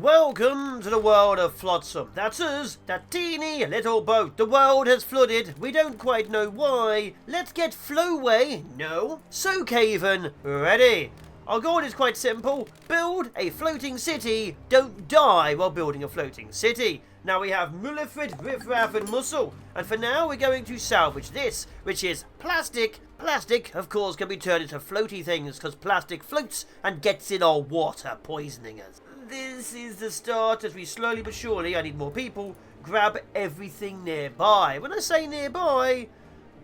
Welcome to the world of Flotsam. That's us, that teeny little boat. The world has flooded. We don't quite know why. Let's get flowway. No. So Caven, ready. Our goal is quite simple. Build a floating city. Don't die while building a floating city. Now we have Mullifrid, Riffraff and Muscle. And for now we're going to salvage this, which is plastic. Plastic, of course, can be turned into floaty things because plastic floats and gets in our water, poisoning us. This is the start as we slowly but surely, I need more people, grab everything nearby. When I say nearby,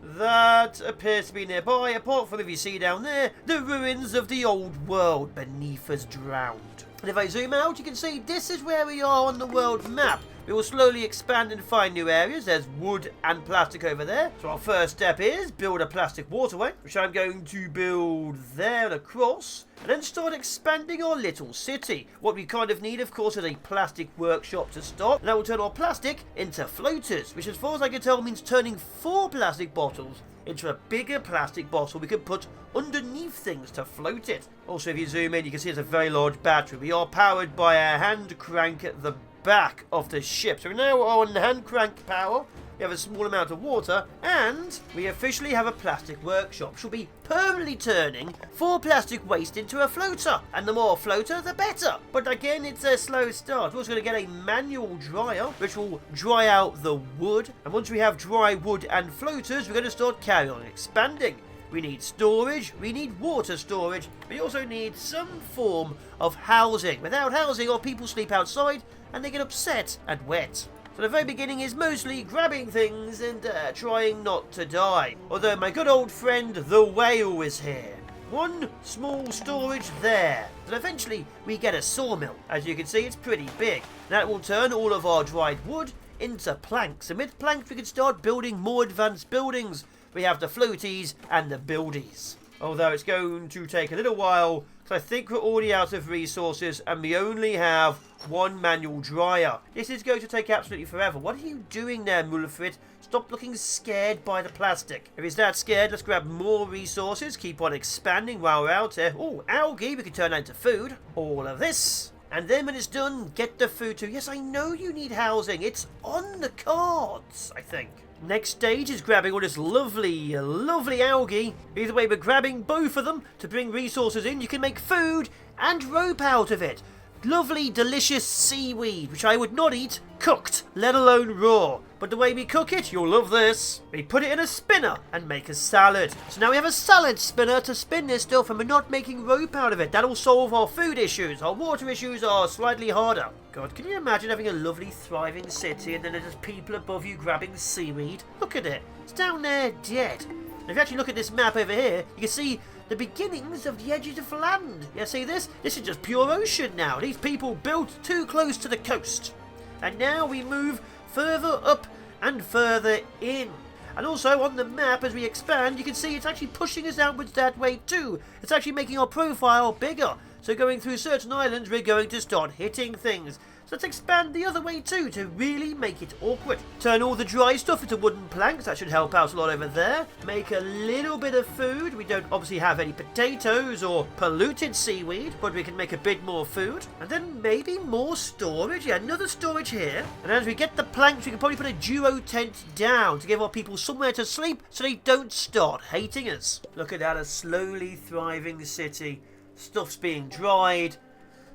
that appears to be nearby, apart from, if you see down there, the ruins of the old world beneath us drowned. And if I zoom out, you can see this is where we are on the world map. We will slowly expand and find new areas. There's wood and plastic over there. So our first step is build a plastic waterway, which I'm going to build there and across. And then start expanding our little city. What we kind of need, of course, is a plastic workshop to start. And that will turn our plastic into floaters, which as far as I can tell means turning 4 plastic bottles into a bigger plastic bottle we can put underneath things to float it. Also, if you zoom in, you can see it's a very large battery. We are powered by a hand crank at the back of the ship. So now we're on hand crank power. We have a small amount of water, and we officially have a plastic workshop, which will be permanently turning 4 plastic waste into a floater. And the more floater, the better. But again, it's a slow start. We're also going to get a manual dryer, which will dry out the wood. And once we have dry wood and floaters, we're going to start carrying on expanding. We need storage, we need water storage, we also need some form of housing. Without housing, our people sleep outside and they get upset and wet. So the very beginning is mostly grabbing things and trying not to die. Although my good old friend the whale is here. One small storage there. And eventually we get a sawmill. As you can see, it's pretty big. That will turn all of our dried wood into planks. And with planks we can start building more advanced buildings. We have the floaties and the buildies. Although it's going to take a little while, because I think we're already out of resources and we only have 1 manual dryer. This is going to take absolutely forever. What are you doing there, Mullifrid? Stop looking scared by the plastic. If he's that scared, let's grab more resources. Keep on expanding while we're out here. Oh, algae, we can turn that into food. All of this. And then when it's done, get the food too. Yes, I know you need housing. It's on the cards, I think. Next stage is grabbing all this lovely algae. Either way, we're grabbing both of them to bring resources in. You can make food and rope out of it. Lovely, delicious seaweed, which I would not eat cooked, let alone raw. But the way we cook it, you'll love this. We put it in a spinner and make a salad. So now we have a salad spinner to spin this stuff and we're not making rope out of it. That'll solve our food issues. Our water issues are slightly harder. God, can you imagine having a lovely, thriving city and then there's just people above you grabbing seaweed? Look at it. It's down there dead. And if you actually look at this map over here, you can see the beginnings of the edges of land. You see this? This is just pure ocean now. These people built too close to the coast. And now we move further up and further in. And also on the map, as we expand, you can see it's actually pushing us outwards that way too. It's actually making our profile bigger. So going through certain islands, we're going to start hitting things. So let's expand the other way too, to really make it awkward. Turn all the dry stuff into wooden planks. That should help out a lot over there. Make a little bit of food. We don't obviously have any potatoes or polluted seaweed, but we can make a bit more food. And then maybe more storage. Yeah, another storage here. And as we get the planks, we can probably put a duo tent down to give our people somewhere to sleep so they don't start hating us. Look at that, a slowly thriving city. Stuff's being dried.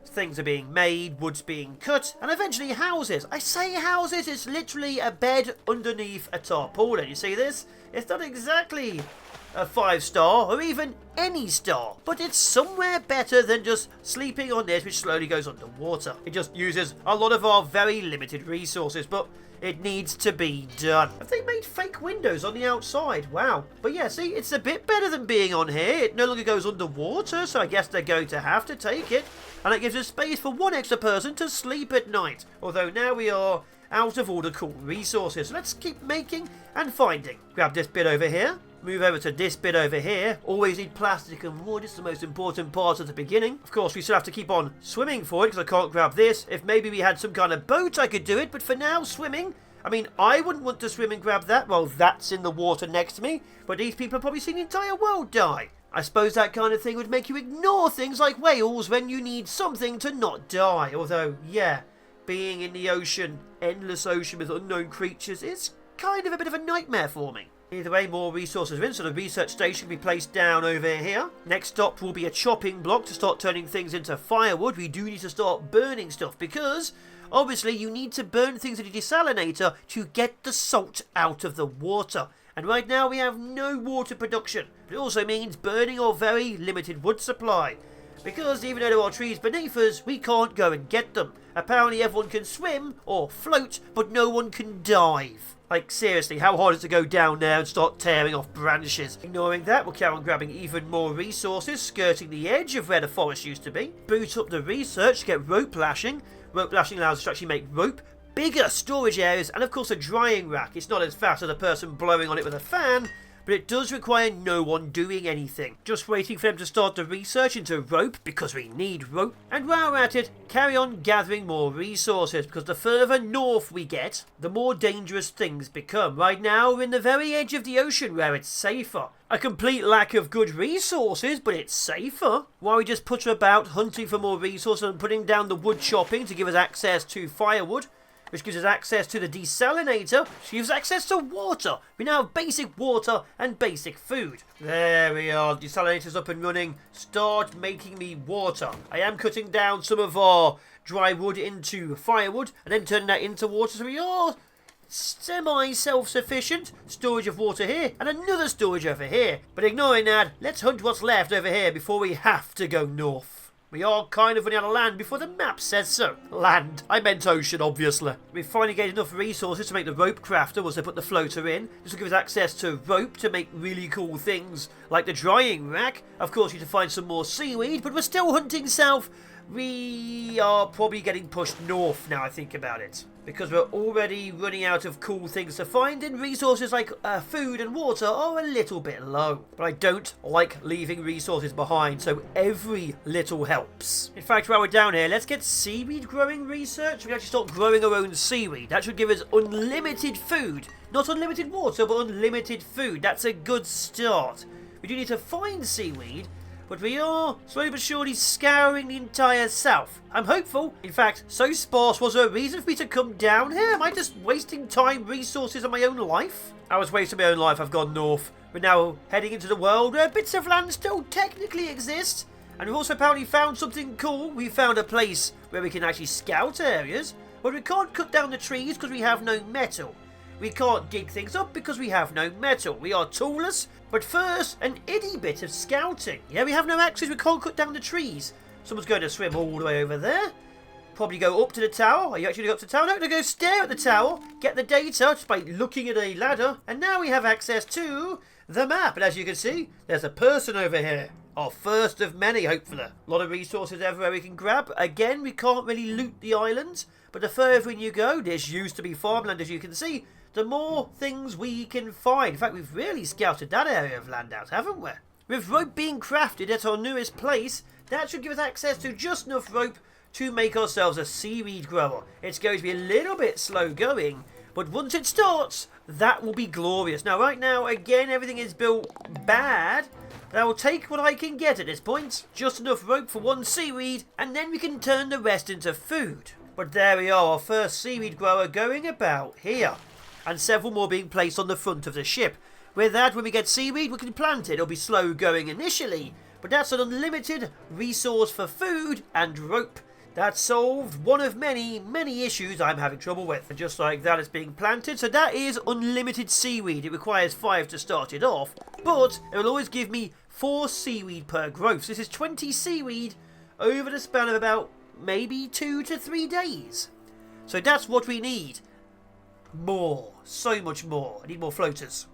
Things are being made, wood's being cut, and eventually houses. I say houses, it's literally a bed underneath a tarpaulin. You see this? It's not exactly a 5-star or even any star, but it's somewhere better than just sleeping on this, which slowly goes underwater. It just uses a lot of our very limited resources, but it needs to be done. Have they made fake windows on the outside? Wow. But yeah, see, it's a bit better than being on here. It no longer goes underwater, so I guess they're going to have to take it. And it gives us space for 1 extra person to sleep at night. Although now we are out of all the cool resources. So let's keep making and finding. Grab this bit over here. Move over to this bit over here. Always need plastic and wood. It's the most important part at the beginning. Of course, we still have to keep on swimming for it because I can't grab this. If maybe we had some kind of boat, I could do it. But for now, swimming. I mean, I wouldn't want to swim and grab that. Well, that's in the water next to me. But these people have probably seen the entire world die. I suppose that kind of thing would make you ignore things like whales when you need something to not die. Although, yeah, being in the ocean, endless ocean with unknown creatures, is kind of a bit of a nightmare for me. Either way, more resources are in, so the research station can be placed down over here. Next stop will be a chopping block to start turning things into firewood. We do need to start burning stuff because, obviously, you need to burn things in a desalinator to get the salt out of the water. And right now we have no water production. But it also means burning our very limited wood supply. Because even though there are trees beneath us, we can't go and get them. Apparently everyone can swim or float, but no one can dive. Like, seriously, how hard is it to go down there and start tearing off branches? Ignoring that, we'll carry on grabbing even more resources, skirting the edge of where the forest used to be. Boot up the research to get rope lashing. Rope lashing allows us to actually make rope, bigger storage areas, and of course a drying rack. It's not as fast as a person blowing on it with a fan, but it does require no one doing anything. Just waiting for them to start the research into rope, because we need rope. And while we're at it, carry on gathering more resources, because the further north we get, the more dangerous things become. Right now, we're in the very edge of the ocean where it's safer. A complete lack of good resources, but it's safer. While we just putter about hunting for more resources and putting down the wood chopping to give us access to firewood, which gives us access to the desalinator, which gives us access to water. We now have basic water and basic food. There we are, desalinator's up and running. Start making me water. I am cutting down some of our dry wood into firewood and then turning that into water, so we are semi-self-sufficient. Storage of water here and another storage over here. But ignoring that, let's hunt what's left over here before we have to go north. We are kind of running out of land before the map says so. Land. I meant ocean, obviously. We've finally gained enough resources to make the rope crafter once they put the floater in. This will give us access to rope to make really cool things like the drying rack. Of course, you need to find some more seaweed, but we're still hunting south. We are probably getting pushed north now I think about it, because we're already running out of cool things to find, and resources like food and water are a little bit low. But I don't like leaving resources behind, so every little helps. In fact, while we're down here, let's get seaweed growing research. We can actually start growing our own seaweed. That should give us unlimited food. Not unlimited water, but unlimited food. That's a good start. We do need to find seaweed, but we are slowly but surely scouring the entire south. I'm hopeful. In fact, so sparse was there a reason for me to come down here? Am I just wasting time, resources on my own life? I was wasting my own life. I've gone north. We're now heading into the world where bits of land still technically exist. And we've also apparently found something cool. We found a place where we can actually scout areas. But we can't cut down the trees because we have no metal. We can't dig things up because we have no metal. We are toolless. But first, an itty bit of scouting. Yeah, we have no axes, we can't cut down the trees. Someone's going to swim all the way over there. Probably go up to the tower. Are you actually going to go up to the tower? No, to go stare at the tower. Get the data just by looking at a ladder. And now we have access to the map. And as you can see, there's a person over here. Our first of many, hopefully. A lot of resources everywhere we can grab. Again, we can't really loot the island. But the further in you go, this used to be farmland, as you can see, the more things we can find. In fact, we've really scouted that area of land out, haven't we? With rope being crafted at our newest place, that should give us access to just enough rope to make ourselves a seaweed grower. It's going to be a little bit slow going, but once it starts, that will be glorious. Now, right now, again, everything is built bad, but I will take what I can get at this point. Just enough rope for one seaweed, and then we can turn the rest into food. But there we are, our first seaweed grower going about here. And several more being placed on the front of the ship. With that, when we get seaweed, we can plant it. It'll be slow going initially, but that's an unlimited resource for food and rope. That solved one of many, many issues I'm having trouble with. And just like that, it's being planted. So that is unlimited seaweed. It requires 5 to start it off, but it will always give me 4 seaweed per growth. So this is 20 seaweed over the span of about maybe 2 to 3 days. So that's what we need. More. So much more. I need more floaters.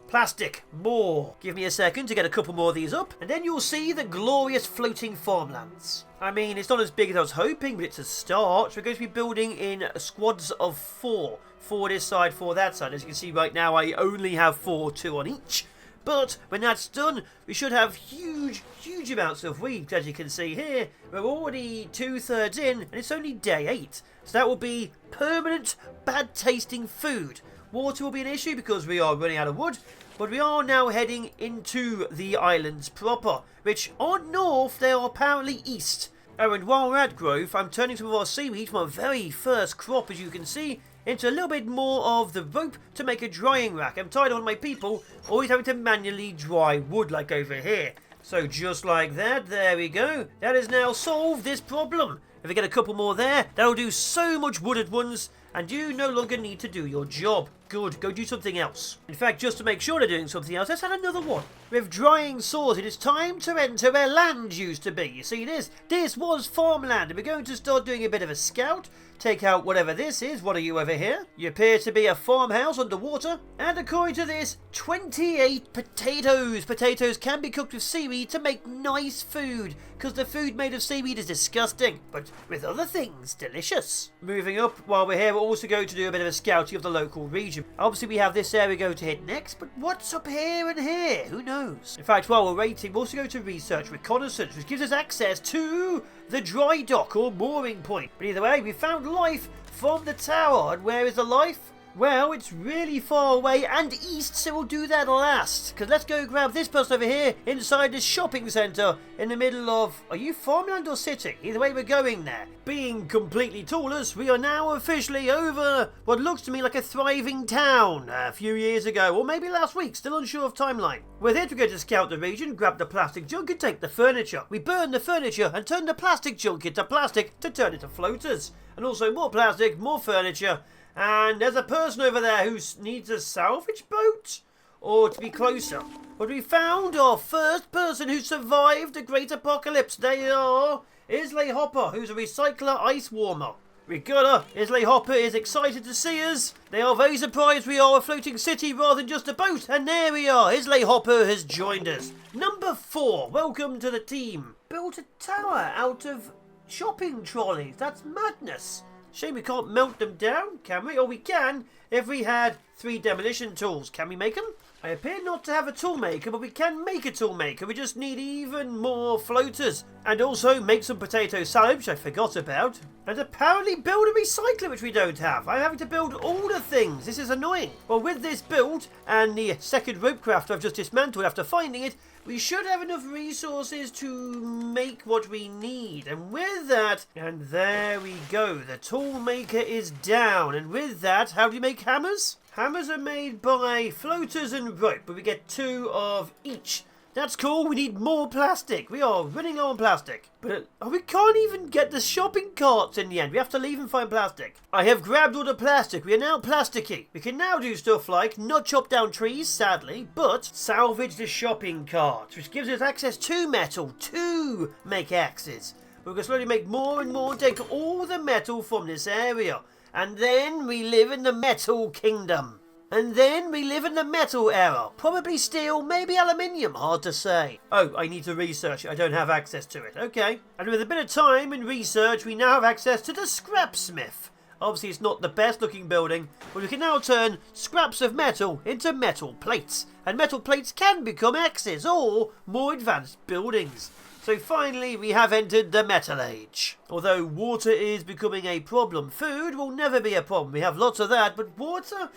Plastic. More. Give me a second to get a couple more of these up, and then you'll see the glorious floating farmlands. I mean, it's not as big as I was hoping, but it's a start. So we're going to be building in squads of 4. 4 this side, 4 that side. As you can see right now, I only have 4, 2 on each. But when that's done, we should have huge, huge amounts of wheat. As you can see here, we're already 2/3 in, and it's only day 8. So that will be permanent, bad-tasting food. water will be an issue because we are running out of wood. But we are now heading into the islands proper, which aren't north, they are apparently east. Oh, and while we're at growth, I'm turning some of our seaweed from our very first crop, as you can see, into a little bit more of the rope to make a drying rack. I'm tired of my people always having to manually dry wood like over here. So just like that, there we go. That has now solved this problem. If we get a couple more there, that'll do so much wood at once, and you no longer need to do your job. Good, go do something else. In fact, just to make sure they're doing something else, let's add another one. With drying sorted, it's time to enter where land used to be. You see this? This was farmland, and we're going to start doing a bit of a scout. Take out whatever this is. What are you over here? You appear to be a farmhouse underwater. And according to this, 28 potatoes. Potatoes can be cooked with seaweed to make nice food, because the food made of seaweed is disgusting, but with other things, delicious. Moving up, while we're here, we're also going to do a bit of a scouting of the local region. Obviously, we have this area we're going to hit next, but what's up here and here? Who knows? In fact, while we're waiting, we're also going to research reconnaissance, which gives us access to the dry dock or mooring point. But either way, we found life from the tower. And where is the life? Well, it's really far away and east, so we'll do that last. Because let's go grab this person over here inside this shopping centre in the middle of... Are you farmland or city? Either way, we're going there. Being completely toolless, we are now officially over what looks to me like a thriving town a few years ago, or maybe last week, still unsure of timeline. With it, we're going to scout the region, grab the plastic junk and take the furniture. We burn the furniture and turn the plastic junk into plastic to turn into floaters. And also more plastic, more furniture. And there's a person over there who needs a salvage boat, or to be closer. But we found our first person who survived the Great Apocalypse. They are Islay Hopper, who's a recycler ice warmer. We got her. Islay Hopper is excited to see us. They are very surprised we are a floating city rather than just a boat. And there we are. Islay Hopper has joined us. Number 4, welcome to the team. Built a tower out of shopping trolleys. That's madness. Shame we can't melt them down, can we? Or we can if we had 3 demolition tools. Can we make them? I appear not to have a tool maker, but we can make a tool maker. We just need even more floaters. And also make some potato salad, which I forgot about. And apparently build a recycler, which we don't have. I'm having to build all the things. This is annoying. Well, with this build and the second rope craft I've just dismantled after finding it, we should have enough resources to make what we need. And with that, and there we go. The tool maker is down. And with that, how do you make hammers? Hammers are made by floaters and rope, but we get 2 of each. That's cool. We need more plastic. We are running low on plastic. But we can't even get the shopping carts in the end. We have to leave and find plastic. I have grabbed all the plastic. We are now plasticky. We can now do stuff like not chop down trees, sadly, but salvage the shopping carts, which gives us access to metal to make axes. We're going to slowly make more and more and take all the metal from this area. And then we live in the metal kingdom. And then we live in the metal era. Probably steel, maybe aluminium, hard to say. Oh, I need to research it. I don't have access to it. Okay. And with a bit of time and research, we now have access to the scrapsmith. Obviously, it's not the best looking building, but we can now turn scraps of metal into metal plates. And metal plates can become axes or more advanced buildings. So finally, we have entered the Metal Age. Although water is becoming a problem, food will never be a problem. We have lots of that, but water...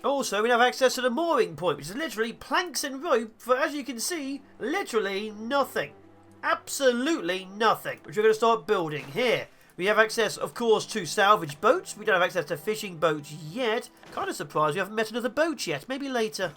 Also, we have access to the mooring point, which is literally planks and rope for, as you can see, literally nothing. Absolutely nothing, which we're going to start building here. We have access, of course, to salvage boats. We don't have access to fishing boats yet. Kind of surprised we haven't met another boat yet. Maybe later.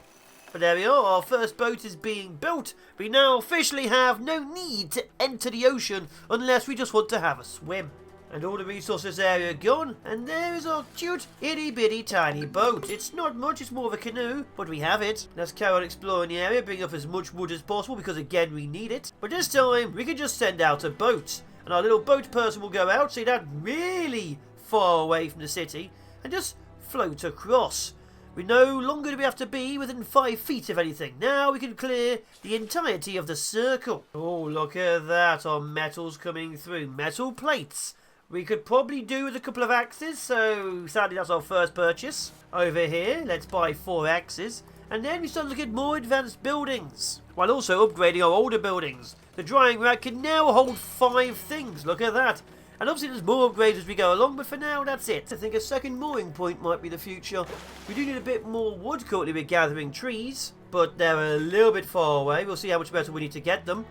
But there we are. Our first boat is being built. We now officially have no need to enter the ocean unless we just want to have a swim. And all the resources there are gone, and there is our cute, itty-bitty tiny boat. It's not much, it's more of a canoe, but we have it. Let's carry on exploring the area, bring up as much wood as possible, because again, we need it. But this time, we can just send out a boat. And our little boat person will go out, see that really far away from the city, and just float across. We no longer do we have to be within 5 feet of anything. Now we can clear the entirety of the circle. Oh, look at that, our metal's coming through. Metal plates. We could probably do with a couple of axes, so sadly that's our first purchase. Over here, let's buy 4 axes, and then we start looking at more advanced buildings, while also upgrading our older buildings. The drying rack can now hold 5 things, look at that. And obviously there's more upgrades as we go along, but for now, that's it. I think a second mooring point might be the future. We do need a bit more wood currently. We're gathering trees, but they're a little bit far away. We'll see how much better we need to get them.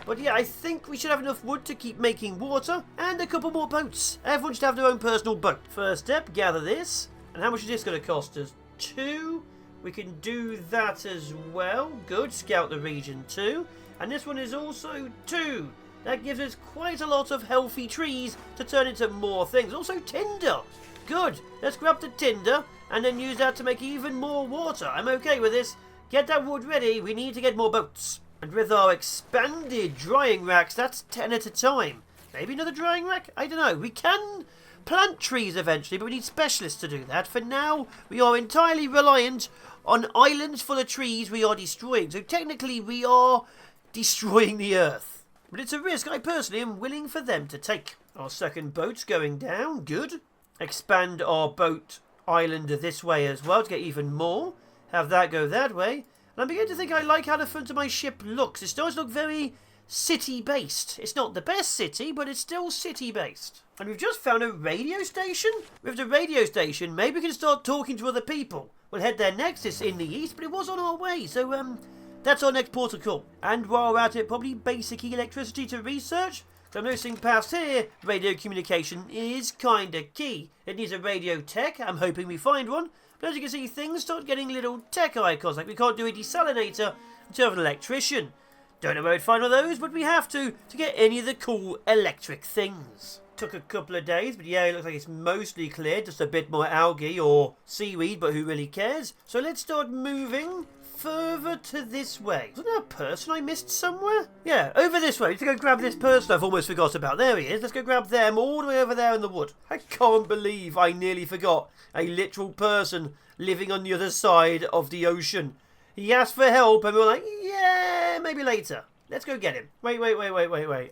But yeah, I think we should have enough wood to keep making water, and a couple more boats. Everyone should have their own personal boat. First step, gather this. And how much is this going to cost us? 2. We can do that as well. Good. Scout the region 2. And this one is also 2. That gives us quite a lot of healthy trees to turn into more things. Also tinder. Good. Let's grab the tinder and then use that to make even more water. I'm okay with this. Get that wood ready. We need to get more boats. And with our expanded drying racks, that's 10 at a time. Maybe another drying rack? I don't know. We can plant trees eventually, but we need specialists to do that. For now, we are entirely reliant on islands full of trees we are destroying. So technically, we are destroying the earth. But it's a risk I personally am willing for them to take. Our second boat's going down. Good. Expand our boat island this way as well to get even more. Have that go that way. And I'm beginning to think I like how the front of my ship looks. It starts to look very city-based. It's not the best city, but it's still city-based. And we've just found a radio station. With the radio station, maybe we can start talking to other people. We'll head there next. It's in the east, but it was on our way. So, that's our next port of call. And while we're at it, probably basic electricity to research. So I'm noticing past here, radio communication is kind of key. It needs a radio tech. I'm hoping we find one. But as you can see, things start getting little tech icons. Like we can't do a desalinator until we have an electrician. Don't know where we'd find one of those, but we have to get any of the cool electric things. Took a couple of days, but yeah, it looks like it's mostly cleared. Just a bit more algae or seaweed, but who really cares? So let's start moving further to this way. Wasn't there a person I missed somewhere? Yeah, over this way. We need to go grab this person I've almost forgot about. There he is. Let's go grab them all the way over there in the wood. I can't believe I nearly forgot a literal person living on the other side of the ocean. He asked for help and we were like, yeah, maybe later. Let's go get him. Wait.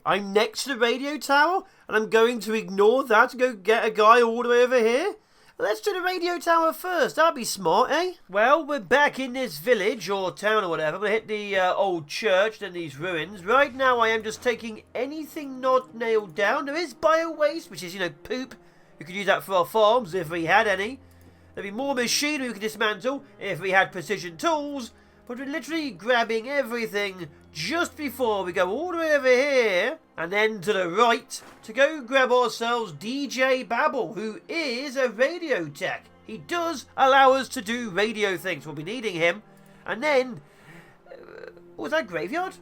I'm next to the radio tower and I'm going to ignore that to go get a guy all the way over here? Let's do the radio tower first. That'd be smart, eh? Well, we're back in this village or town or whatever. I'm going to hit the old church, then these ruins. Right now, I am just taking anything not nailed down. There is bio-waste, which is, you know, poop. We could use that for our farms if we had any. There'd be more machinery we could dismantle if we had precision tools. But we're literally grabbing everything just before we go all the way over here and then to the right to go grab ourselves DJ Babel, who is a radio tech. He does allow us to do radio things. We'll be needing him. And then, was that graveyard?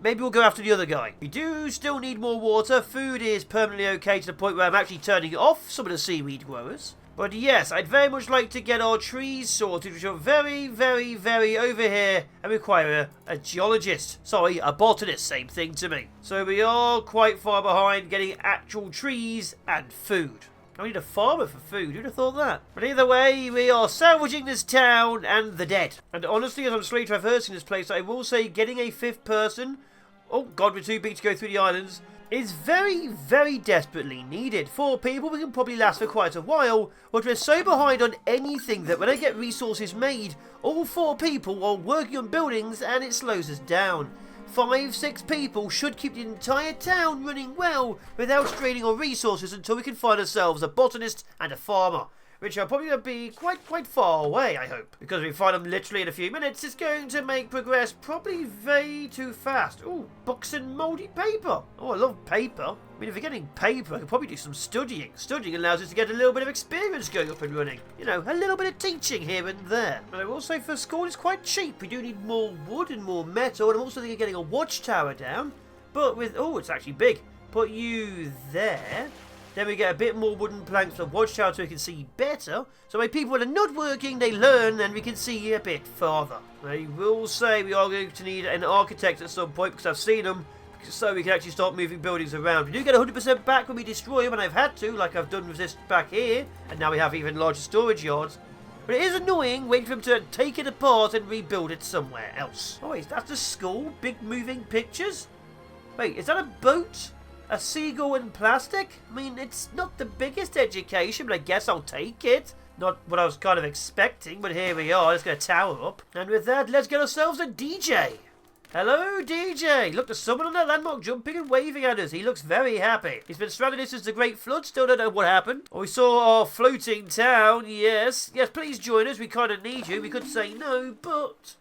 Maybe we'll go after the other guy. We do still need more water. Food is permanently okay to the point where I'm actually turning off some of the seaweed growers. But yes, I'd very much like to get our trees sorted, which are very over here and require a geologist. Sorry, a botanist, same thing to me. So we are quite far behind getting actual trees and food. I need a farmer for food, who'd have thought that? But either way, we are salvaging this town and the dead. And honestly, as I'm slowly traversing this place, I will say getting a 5th person, oh god, we're too big to go through the islands, is very desperately needed. 4 people, we can probably last for quite a while, but we're so behind on anything that when I get resources made, all 4 people are working on buildings and it slows us down. 5-6 people should keep the entire town running well without straining our resources until we can find ourselves a botanist and a farmer. Which are probably going to be quite far away, I hope. Because if we find them literally in a few minutes, it's going to make progress probably way too fast. Ooh, books and mouldy paper. Oh, I love paper. I mean, if we're getting paper, I could probably do some studying. Studying allows us to get a little bit of experience going up and running. You know, a little bit of teaching here and there. And I will say for school, it's quite cheap. We do need more wood and more metal. And I'm also thinking of getting a watchtower down. But with, oh, it's actually big. Put you there. Then we get a bit more wooden planks for the watchtower so we can see better. So when people are not working, they learn and we can see a bit farther. I will say we are going to need an architect at some point because I've seen them. So we can actually start moving buildings around. We do get 100% back when we destroy them, and I've had to, like I've done with this back here. And now we have even larger storage yards. But it is annoying waiting for them to take it apart and rebuild it somewhere else. Oh, is that the school? Big moving pictures? Wait, is that a boat? A seagull in plastic? I mean, it's not the biggest education, but I guess I'll take it. Not what I was kind of expecting, but here we are. Let's get a tower up. And with that, let's get ourselves a DJ. Hello, DJ! Look, there's someone on that landmark jumping and waving at us. He looks very happy. He's been stranded since the Great Flood. Still don't know what happened. Oh, we saw our floating town. Yes. Yes, please join us. We kind of need you. We could say no, but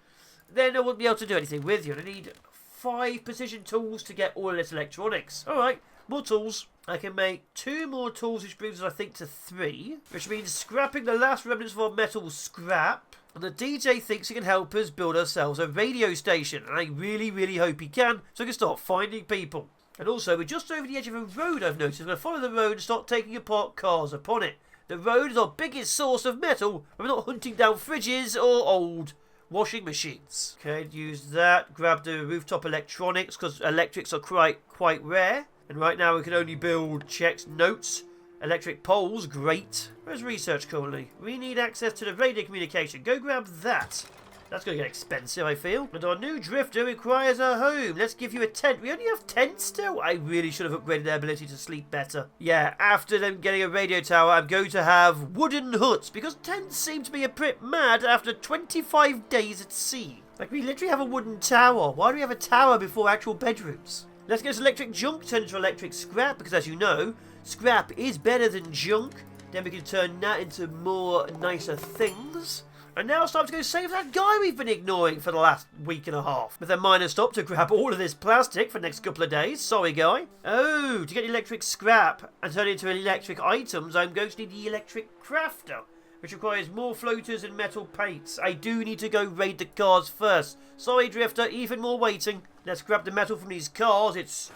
then I wouldn't be able to do anything with you. I need 5 precision tools to get all of this electronics. All right, more tools. I can make 2 more tools, which brings us, I think, to 3. Which means scrapping the last remnants of our metal scrap. And the DJ thinks he can help us build ourselves a radio station. And I really, really hope he can, so we can start finding people. And also, we're just over the edge of a road, I've noticed. We're going to follow the road and start taking apart cars upon it. The road is our biggest source of metal. We're not hunting down fridges or old washing machines. Okay, use that. Grab the rooftop electronics, because electrics are quite rare. And right now we can only build checks, notes, electric poles. Great. Where's research currently? We need access to the radio communication. Go grab that. That's going to get expensive, I feel. And our new drifter requires a home. Let's give you a tent. We only have tents still. I really should have upgraded their ability to sleep better. Yeah, after them getting a radio tower, I'm going to have wooden huts, because tents seem to be a bit mad after 25 days at sea. Like, we literally have a wooden tower. Why do we have a tower before actual bedrooms? Let's get this electric junk turned into electric scrap, because as you know, scrap is better than junk. Then we can turn that into more nicer things. And now it's time to go save that guy we've been ignoring for the last week and a half. With a minor stop to grab all of this plastic for the next couple of days. Sorry, guy. Oh, to get electric scrap and turn it into electric items, I'm going to need the electric crafter, which requires more floaters and metal plates. I do need to go raid the cars first. Sorry, Drifter, even more waiting. Let's grab the metal from these cars. It's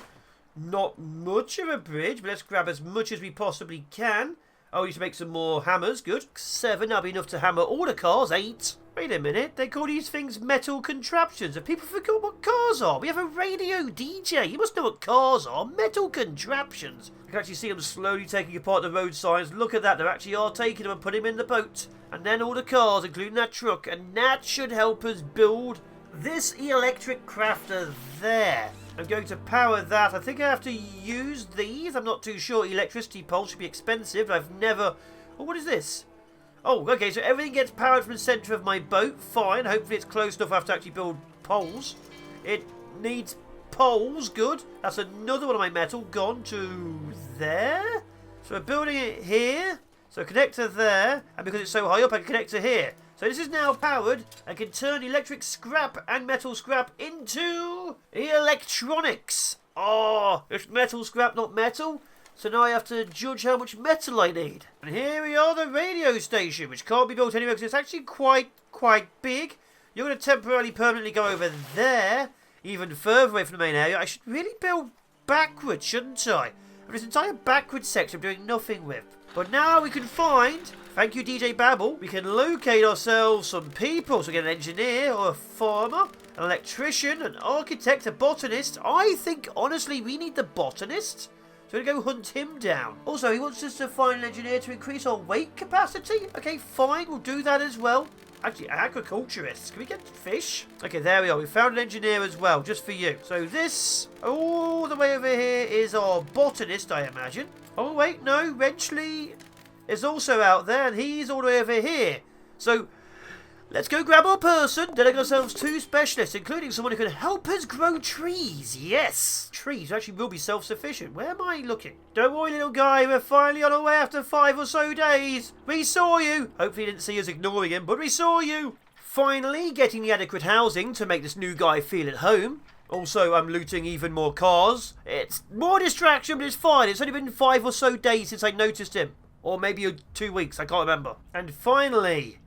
not much of a bridge, but let's grab as much as we possibly can. Oh, we need to make some more hammers. Good. 7, that'll be enough to hammer all the cars. 8. Wait a minute. They call these things metal contraptions. Have people forgot what cars are? We have a radio DJ. You must know what cars are. Metal contraptions. I can actually see them slowly taking apart the road signs. Look at that. They actually are taking them and putting them in the boat. And then all the cars, including that truck. And that should help us build this electric crafter there. I'm going to power that. I think I have to use these. I'm not too sure. Electricity poles should be expensive. I've never... Oh, what is this? Oh, okay, so everything gets powered from the centre of my boat. Fine. Hopefully it's close enough I have to actually build poles. It needs poles. Good. That's another one of my metal gone to there. So we're building it here. So connect to there. And because it's so high up, I can connect to here. So this is now powered and can turn electric scrap and metal scrap into electronics. Oh, it's metal scrap, not metal. So now I have to judge how much metal I need. And here we are, the radio station, which can't be built anywhere because it's actually quite big. You're going to temporarily, permanently go over there, even further away from the main area. I should really build backwards, shouldn't I? This entire backwards section I'm doing nothing with. But now we can find... Thank you, DJ Babble. We can locate ourselves some people. So we get an engineer or a farmer, an electrician, an architect, a botanist. I think, honestly, we need the botanist. So we're going to go hunt him down. Also, he wants us to find an engineer to increase our weight capacity. Okay, fine. We'll do that as well. Actually, agriculturists. Can we get fish? Okay, there we are. We found an engineer as well, just for you. So this, all the way over here, is our botanist, I imagine. Oh, wait, no. Renchley is also out there, and he's all the way over here. So, let's go grab our person. Then I got ourselves 2 specialists, including someone who can help us grow trees. Yes! Trees actually will be self-sufficient. Where am I looking? Don't worry, little guy. We're finally on our way after 5 or so days. We saw you. Hopefully you didn't see us ignoring him, but we saw you. Finally, getting the adequate housing to make this new guy feel at home. Also, I'm looting even more cars. It's more distraction, but it's fine. It's only been 5 or so days since I noticed him. Or maybe 2 weeks, I can't remember. And finally,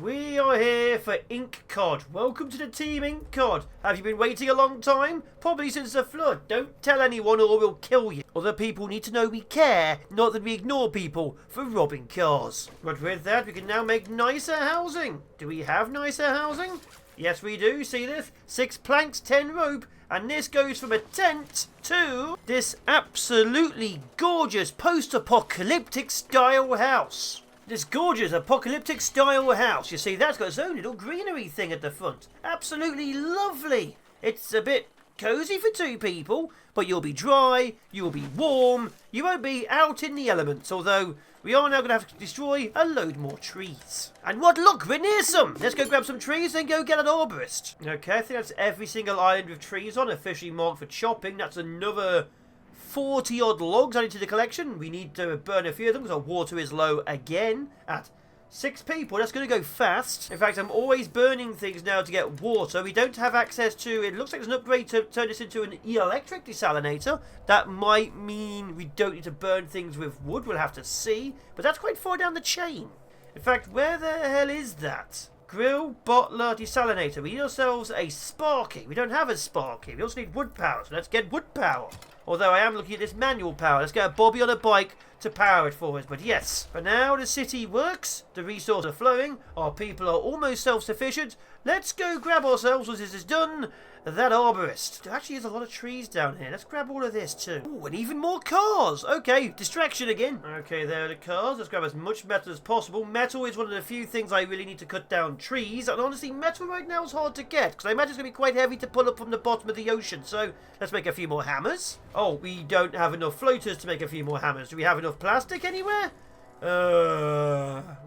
we are here for Ink Cod. Welcome to the team, Ink Cod. Have you been waiting a long time? Probably since the flood. Don't tell anyone or we'll kill you. Other people need to know we care, not that we ignore people for robbing cars. But with that, we can now make nicer housing. Do we have nicer housing? Yes, we do. See this? 6 planks, 10 rope. And this goes from a tent to this absolutely gorgeous post-apocalyptic style house. This gorgeous apocalyptic style house. You see, that's got its own little greenery thing at the front. Absolutely lovely. It's a bit Cozy for 2 people, but you'll be dry, you'll be warm, you won't be out in the elements, although we are now going to have to destroy a load more trees. And what, look, we're near some! Let's go grab some trees and go get an arborist. Okay, I think that's every single island with trees on, officially marked for chopping. That's another 40 odd logs added to the collection. We need to burn a few of them because our water is low again at 6 people. That's going to go fast. In fact, I'm always burning things now to get water. We don't have access to, it looks like there's an upgrade to turn this into an electric desalinator. That might mean we don't need to burn things with wood. We'll have to see. But that's quite far down the chain. In fact, where the hell is that? Grill, bottler, desalinator. We need ourselves a sparky. We don't have a sparky. We also need wood power, so let's get wood power. Although I am looking at this manual power. Let's get a Bobby on a bike to power it for us. But yes, for now the city works. The resources are flowing. Our people are almost self-sufficient. Let's go grab ourselves, once this is done, that arborist. There actually is a lot of trees down here. Let's grab all of this too. Ooh, and even more cars. Okay, distraction again. Okay, there are the cars. Let's grab as much metal as possible. Metal is one of the few things I really need to cut down trees. And honestly, metal right now is hard to get, because I imagine it's going to be quite heavy to pull up from the bottom of the ocean. So let's make a few more hammers. Oh, we don't have enough floaters to make a few more hammers. Do we have enough plastic anywhere?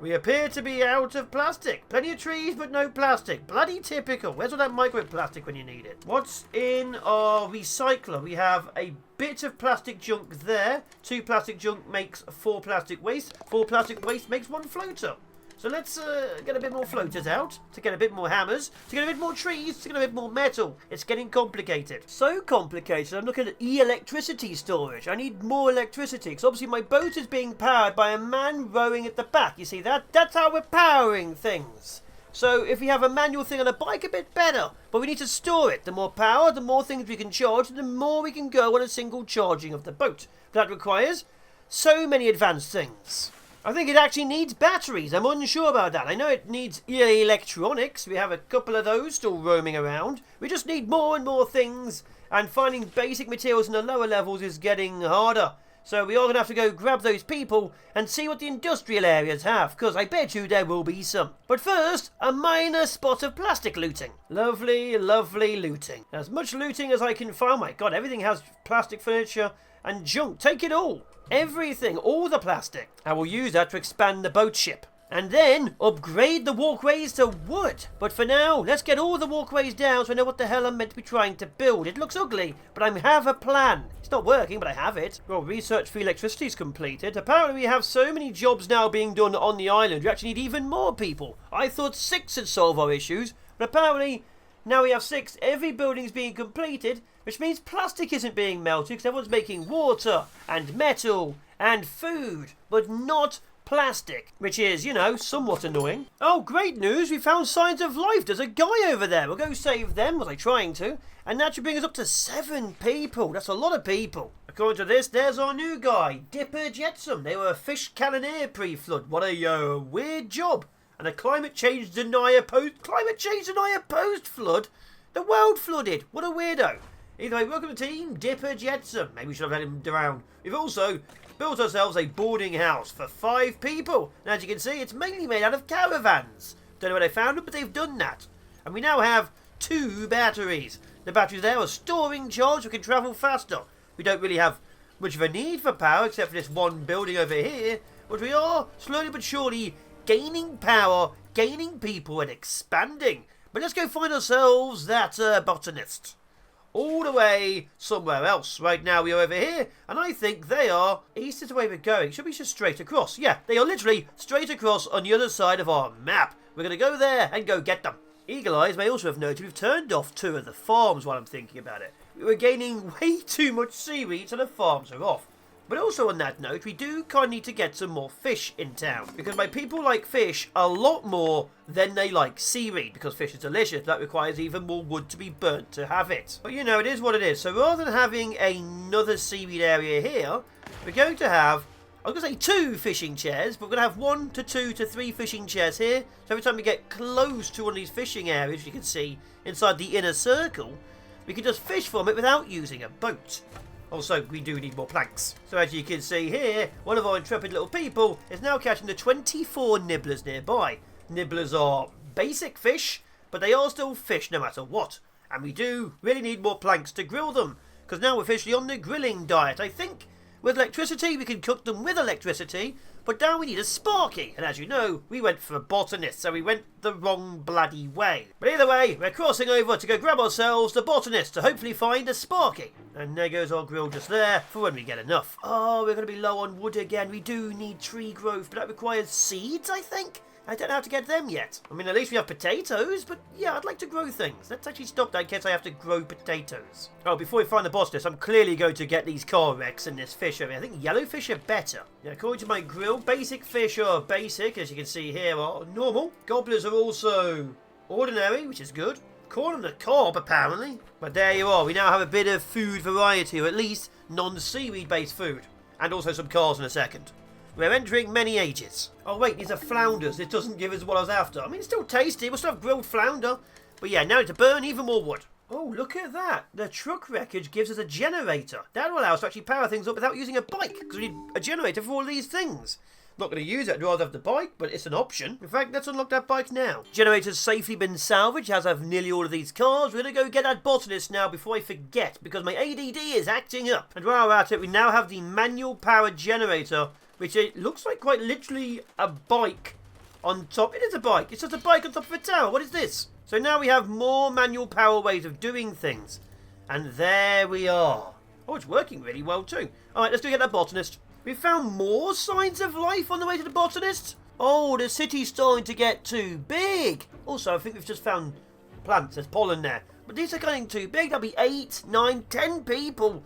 We appear to be out of plastic. Plenty of trees, but no plastic. Bloody typical. Where's all that microplastic when you need it? What's in our recycler? We have a bit of plastic junk there. 2 plastic junk makes 4 plastic waste. 4 plastic waste makes 1 floater. So let's get a bit more floaters out, to get a bit more hammers, to get a bit more trees, to get a bit more metal. It's getting complicated. So complicated, I'm looking at electricity storage. I need more electricity, because obviously my boat is being powered by a man rowing at the back. You see that? That's how we're powering things. So if we have a manual thing on a bike, a bit better. But we need to store it. The more power, the more things we can charge, the more we can go on a single charging of the boat. That requires so many advanced things. I think it actually needs batteries. I'm unsure about that. I know it needs electronics. We have a couple of those still roaming around. We just need more and more things. And finding basic materials in the lower levels is getting harder. So we are going to have to go grab those people and see what the industrial areas have. Because I bet you there will be some. But first, a minor spot of plastic looting. Lovely, lovely looting. As much looting as I can find. Oh my god, everything has plastic furniture and junk. Take it all. Everything, all the plastic. I will use that to expand the boat ship. And then upgrade the walkways to wood. But for now, let's get all the walkways down so I know what the hell I'm meant to be trying to build. It looks ugly, but I have a plan. It's not working, but I have it. Well, research for electricity is completed. Apparently we have so many jobs now being done on the island. We actually need even more people. I thought 6 would solve our issues, but apparently now we have 6. Every building's being completed, which means plastic isn't being melted because everyone's making water and metal and food, but not plastic, which is, you know, somewhat annoying. Oh, great news, we found signs of life. There's a guy over there. We'll go save them, was I trying to? And that should bring us up to 7 people. That's a lot of people. According to this, there's our new guy, Dipper Jetsam. They were a fish cannoneer pre-flood. What a weird job. And a climate change denier post-flood? The world flooded. What a weirdo. Either way, welcome to the team, Dipper Jetsam. Maybe we should have had him around. We've also built ourselves a boarding house for 5 people. And as you can see, it's mainly made out of caravans. Don't know where they found them, but they've done that. And we now have 2 batteries. The batteries there are storing charge, so we can travel faster. We don't really have much of a need for power, except for this one building over here. But we are, slowly but surely, gaining power, gaining people, and expanding. But let's go find ourselves that botanist. All the way somewhere else. Right now we are over here, and I think they are east is the way we're going. Should we just straight across? Yeah, they are literally straight across on the other side of our map. We're going to go there and go get them. Eagle Eyes may also have noted we've turned off 2 of the farms while I'm thinking about it. We're gaining way too much seaweed, so the farms are off. But also on that note, we do kind of need to get some more fish in town. Because my people like fish a lot more than they like seaweed. Because fish is delicious, that requires even more wood to be burnt to have it. But you know, it is what it is. So rather than having another seaweed area here, we're going to have, I was going to say 2 fishing chairs, but we're going to have 1 to 2 to 3 fishing chairs here. So every time we get close to one of these fishing areas, you can see inside the inner circle, we can just fish from it without using a boat. Also, we do need more planks. So as you can see here, one of our intrepid little people is now catching the 24 nibblers nearby. Nibblers are basic fish, but they are still fish no matter what. And we do really need more planks to grill them, because now we're officially on the grilling diet. I think with electricity we can cook them with electricity, but now we need a sparky. And as you know, we went for a botanist, so we went the wrong bloody way. But either way, we're crossing over to go grab ourselves the botanist to hopefully find a sparky. And there goes our grill just there for when we get enough. Oh, we're going to be low on wood again. We do need tree growth, but that requires seeds, I think. I don't know how to get them yet. I mean, at least we have potatoes, but yeah, I'd like to grow things. Let's actually stop that in case I have to grow potatoes. Oh, before we find the botanist, I'm clearly going to get these car wrecks and this fish over here. I think yellow fish are better. Yeah, according to my grill, basic fish are basic, as you can see here, are normal. Gobblers are also ordinary, which is good. Corn on the cob, apparently. But there you are. We now have a bit of food variety, or at least non-seaweed based food. And also some cars in a second. We're entering many ages. Oh wait, these are flounders. It doesn't give us what I was after. I mean, it's still tasty. We'll still have grilled flounder. But yeah, now to burn even more wood. Oh, look at that. The truck wreckage gives us a generator. That will allow us to actually power things up without using a bike, because we need a generator for all these things. Not going to use it. I'd rather have the bike, but it's an option. In fact, let's unlock that bike now. Generator's safely been salvaged, as have nearly all of these cars. We're going to go get that botanist now before I forget, because my ADD is acting up. And while we're at it, we now have the manual powered generator, which it looks like quite literally a bike on top. It is a bike. It's just a bike on top of a tower. What is this? So now we have more manual power ways of doing things. And there we are. Oh, it's working really well too. All right, let's go get that botanist. We found more signs of life on the way to the botanist. Oh, the city's starting to get too big. Also, I think we've just found plants. There's pollen there. But these are getting too big. There'll be 8, 9, 10 people.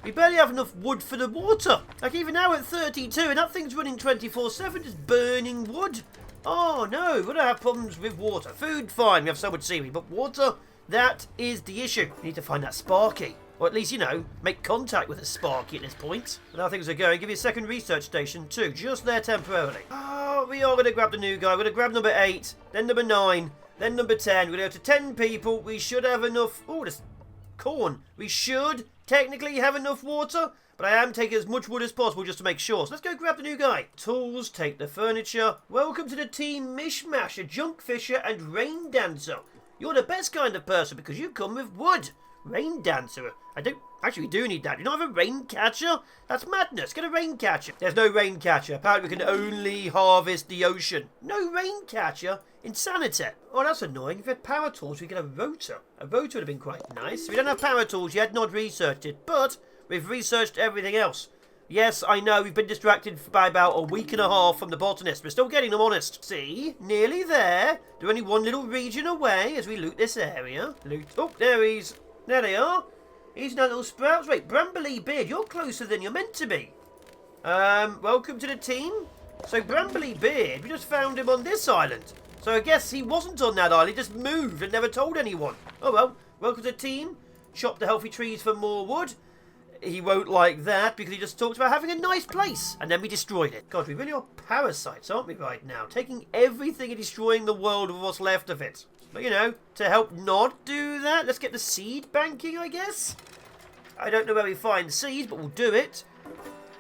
We barely have enough wood for the water. Like even now at 32, and that thing's running 24/7, just burning wood. Oh no, we're going to have problems with water. Food, fine, we have so much seaweed, but water, that is the issue. We need to find that sparky. Or at least, you know, make contact with a sparky at this point. But how things are going, give you a second research station too, just there temporarily. Oh, we are going to grab the new guy. We're going to grab number 8, then number 9, then number 10. We're going to go to 10 people. We should have enough. Oh, there's corn. We should technically have enough water, but I am taking as much wood as possible just to make sure. So let's go grab the new guy. Tools, take the furniture. Welcome to the team Mishmash, a junk fisher and rain dancer. You're the best kind of person because you come with wood. Rain dancer. We do need that. You not have a rain catcher? That's madness. Get a rain catcher. There's no rain catcher. Apparently we can only harvest the ocean. No rain catcher? Insanity. Oh, that's annoying. If we had power tools, we could have a rotor. A rotor would have been quite nice. We don't have power tools yet, not researched it, but we've researched everything else. Yes, I know, we've been distracted by about a week and a half from the botanist. We're still getting them, honest. See? Nearly there. They're only one little region away as we loot this area. Loot. Oh, there they are. He's no little sprouts. Wait, Brambly Beard, you're closer than you're meant to be. Welcome to the team. So Brambly Beard, we just found him on this island. So I guess he wasn't on that island, he just moved and never told anyone. Oh well, welcome to the team. Chop the healthy trees for more wood. He won't like that because he just talked about having a nice place. And then we destroyed it. God, we really are parasites, aren't we, right now? Taking everything and destroying the world with what's left of it. But, you know, to help not do that, let's get the seed banking, I guess. I don't know where we find seeds, but we'll do it.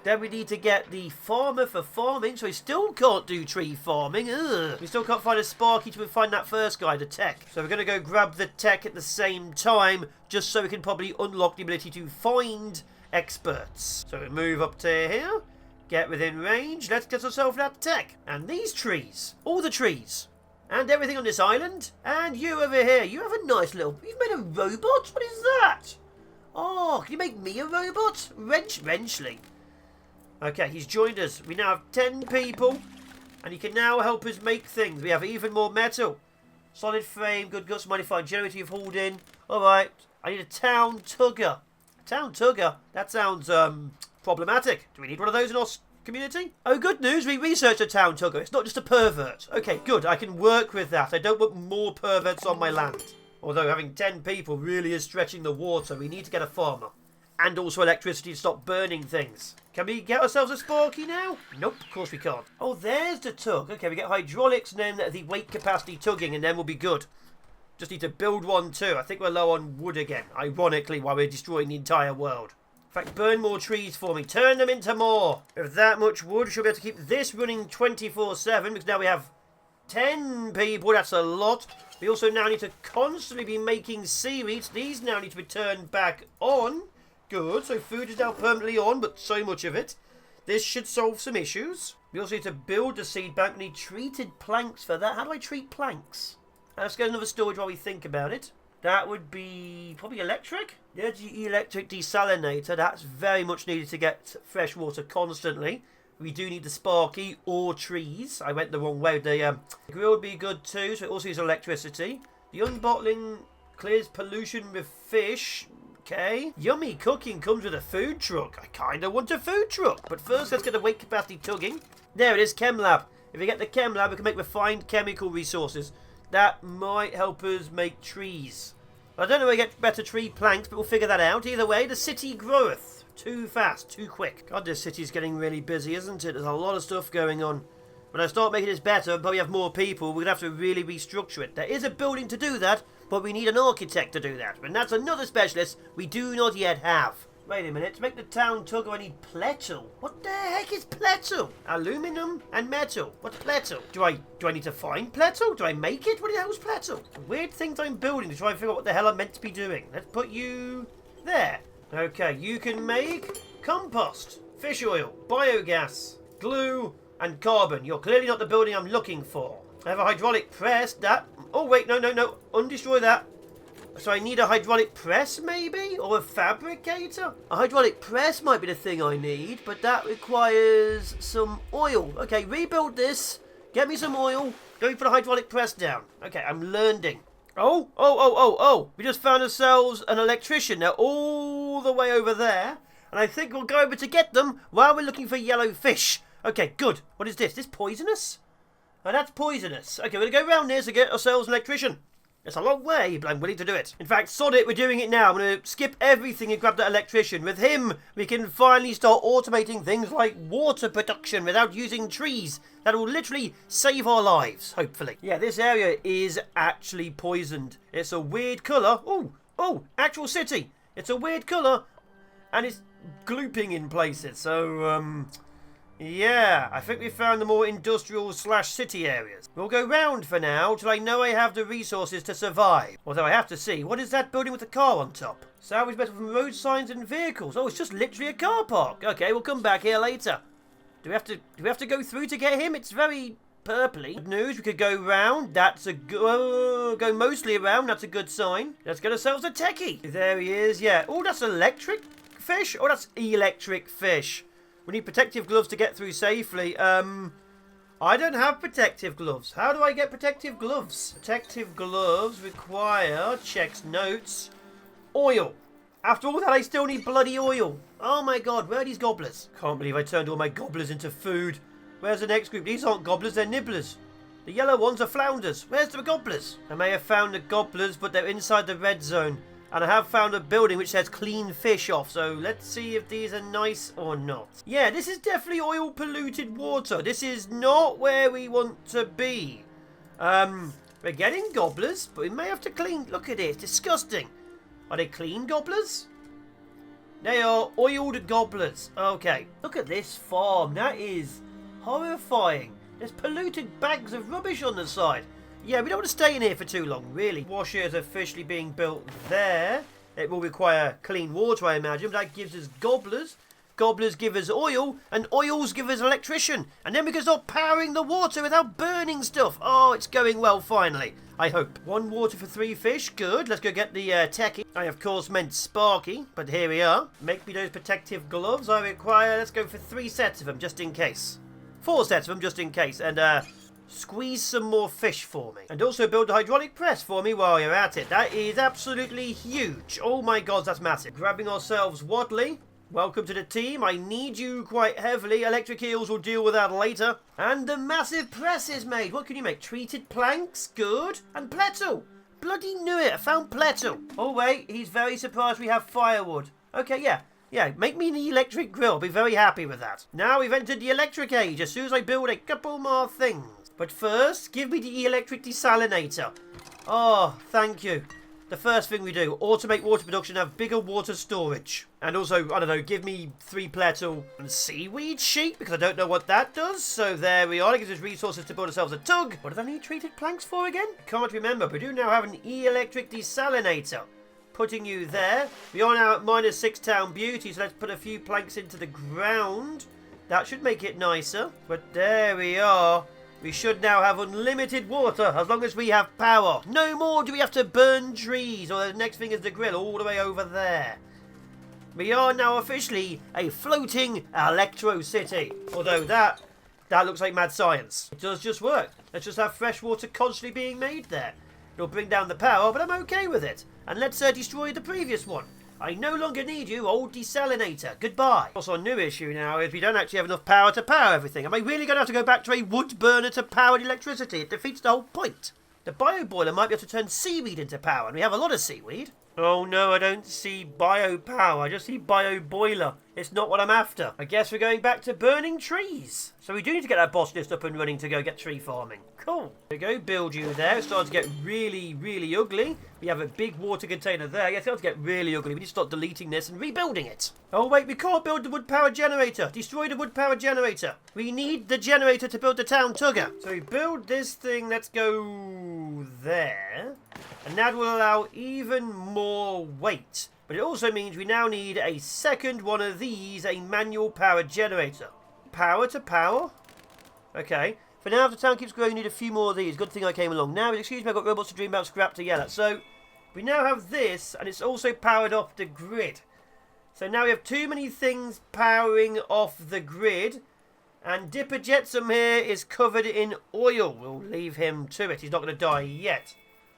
Then we need to get the farmer for farming, so we still can't do tree farming. Ugh. We still can't find a sparky till we find that first guy, the tech. So we're going to go grab the tech at the same time, just so we can probably unlock the ability to find experts. So we move up to here, get within range, let's get ourselves that tech. And these trees, all the trees, and everything on this island. And you over here, you have a nice little, you've made a robot? What is that? Oh, can you make me a robot? Wrenchley. Okay, he's joined us. We now have 10 people, and he can now help us make things. We have even more metal. Solid frame, good guts, modified generator you've hauled in. Alright, I need a town tugger. Town tugger? That sounds, problematic. Do we need one of those in our community? Oh, good news, we researched a town tugger. It's not just a pervert. Okay, good, I can work with that. I don't want more perverts on my land. Although having 10 people really is stretching the water. We need to get a farmer. And also electricity to stop burning things. Can we get ourselves a sparky now? Nope, of course we can't. Oh, there's the tug. Okay, we get hydraulics and then the weight capacity tugging and then we'll be good. Just need to build one too. I think we're low on wood again. Ironically, while we're destroying the entire world. In fact, burn more trees for me. Turn them into more. With that much wood, we should be able to keep this running 24/7 because now we have 10 people, that's a lot. We also now need to constantly be making seaweeds. These now need to be turned back on. Good, so food is now permanently on, but so much of it. This should solve some issues. We also need to build the seed bank. We need treated planks for that. How do I treat planks? Let's get another storage while we think about it. That would be probably electric. Yeah, the electric desalinator. That's very much needed to get fresh water constantly. We do need the sparky or trees. I went the wrong way. The grill would be good too, so it also uses electricity. The unbottling clears pollution with fish. Okay. Yummy cooking comes with a food truck. I kind of want a food truck. But first, let's get the weight capacity tugging. There it is, Chem Lab. If we get the Chem Lab, we can make refined chemical resources. That might help us make trees. I don't know where to get better tree planks, but we'll figure that out. Either way, the city groweth. Too fast, too quick. God, this city's getting really busy, isn't it? There's a lot of stuff going on. When I start making this better and probably have more people, we're going to have to really restructure it. There is a building to do that, but we need an architect to do that. And that's another specialist we do not yet have. Wait a minute, to make the town tugger I need pletal. What the heck is pletal? Aluminum and metal. What's pletal? Do I need to find pletal? Do I make it? What the hell is pletal? Weird things I'm building to try and figure out what the hell I'm meant to be doing. Let's put you there. Okay, you can make compost, fish oil, biogas, glue, and carbon. You're clearly not the building I'm looking for. I have a hydraulic press. That... Oh, wait, no. Undestroy that. So I need a hydraulic press, maybe? Or a fabricator? A hydraulic press might be the thing I need, but that requires some oil. Okay, rebuild this. Get me some oil. Going for the hydraulic press down. Okay, I'm learning. Oh. We just found ourselves an electrician. They're all the way over there. And I think we'll go over to get them while we're looking for yellow fish. Okay, good. What is this? This poisonous? Oh, that's poisonous. Okay, we're going to go around here to get ourselves an electrician. It's a long way, but I'm willing to do it. In fact, sod it, we're doing it now. I'm going to skip everything and grab that electrician. With him, we can finally start automating things like water production without using trees. That will literally save our lives, hopefully. Yeah, this area is actually poisoned. It's a weird colour. Oh, actual city. It's a weird colour, and it's glooping in places. So, yeah, I think we found the more industrial/city areas. We'll go round for now till I know I have the resources to survive. Although I have to see, what is that building with the car on top? Salvage metal from road signs and vehicles. Oh, it's just literally a car park. Okay, we'll come back here later. Do we have to go through to get him? It's very purpley. Good news, we could go round. That's a good... go mostly around. That's a good sign. Let's get ourselves a techie. There he is, yeah. Oh, that's electric fish? Oh, that's electric fish. We need protective gloves to get through safely. I don't have protective gloves. How do I get protective gloves? Protective gloves require, checks notes, oil. After all that, I still need bloody oil. Oh my god, where are these gobblers? Can't believe I turned all my gobblers into food. Where's the next group? These aren't gobblers, they're nibblers. The yellow ones are flounders. Where's the gobblers? I may have found the gobblers, but they're inside the red zone. And I have found a building which says clean fish off, so let's see if these are nice or not. Yeah, this is definitely oil polluted water. This is not where we want to be. We're getting gobblers, but we may have to clean... Look at it, disgusting. Are they clean gobblers? They are oiled gobblers. Okay, look at this farm. That is horrifying. There's polluted bags of rubbish on the side. Yeah, we don't want to stay in here for too long, really. Washer is officially being built there. It will require clean water, I imagine. But that gives us gobblers. Gobblers give us oil. And oils give us electrician. And then we can start powering the water without burning stuff. Oh, it's going well, finally. I hope. 1 water for 3 fish. Good. Let's go get the techie. I, of course, meant Sparky. But here we are. Make me those protective gloves I require. Let's go for 3 sets of them, just in case. 4 sets of them, just in case. And, squeeze some more fish for me. And also build a hydraulic press for me while you're at it. That is absolutely huge. Oh my god, that's massive. Grabbing ourselves Wadley. Welcome to the team. I need you quite heavily. Electric eels will deal with that later. And the massive press is made. What can you make? Treated planks? Good. And pletal. Bloody knew it. I found pletal. Oh wait, he's very surprised we have firewood. Okay, yeah. Yeah, make me the electric grill. I'll be very happy with that. Now we've entered the electric age as soon as I build a couple more things. But first, give me the electric desalinator. Oh, thank you. the first thing we do, automate water production, have bigger water storage. And also, I don't know, give me 3 petal and seaweed sheet, because I don't know what that does. So there we are. It gives us resources to build ourselves a tug. What do I need treated planks for again? I can't remember, but we do now have an electric desalinator. Putting you there. We are now at -6 town beauty, so let's put a few planks into the ground. That should make it nicer. But there we are. We should now have unlimited water as long as we have power. No more do we have to burn trees, or the next thing is the grill all the way over there. We are now officially a floating electro city. Although that looks like mad science. It does just work. Let's just have fresh water constantly being made there. It'll bring down the power, but I'm okay with it. And let's destroy the previous one. I no longer need you, old desalinator. Goodbye. Also, a new issue now is we don't actually have enough power to power everything. Am I really going to have to go back to a wood burner to power electricity? It defeats the whole point. The bio boiler might be able to turn seaweed into power, and we have a lot of seaweed. Oh no, I don't see bio power. I just see bio boiler. It's not what I'm after. I guess we're going back to burning trees. So we do need to get that boss list up and running to go get tree farming. Cool. There we go, build you there. It's starting to get really, really ugly. We have a big water container there. Yes, it's starting to get really ugly. We need to start deleting this and rebuilding it. Oh wait, we can't build the wood power generator. Destroy the wood power generator. We need the generator to build the town tugger. So we build this thing. Let's go there. And that will allow even more weight. But it also means we now need a second one of these, a manual power generator. Power to power? Okay. For now, if the town keeps growing, you need a few more of these. Good thing I came along. Now, excuse me, I've got robots to dream about, scrap to yell at. So, we now have this, and it's also powered off the grid. So now we have too many things powering off the grid. And Dipper Jetsam here is covered in oil. We'll leave him to it. He's not going to die yet.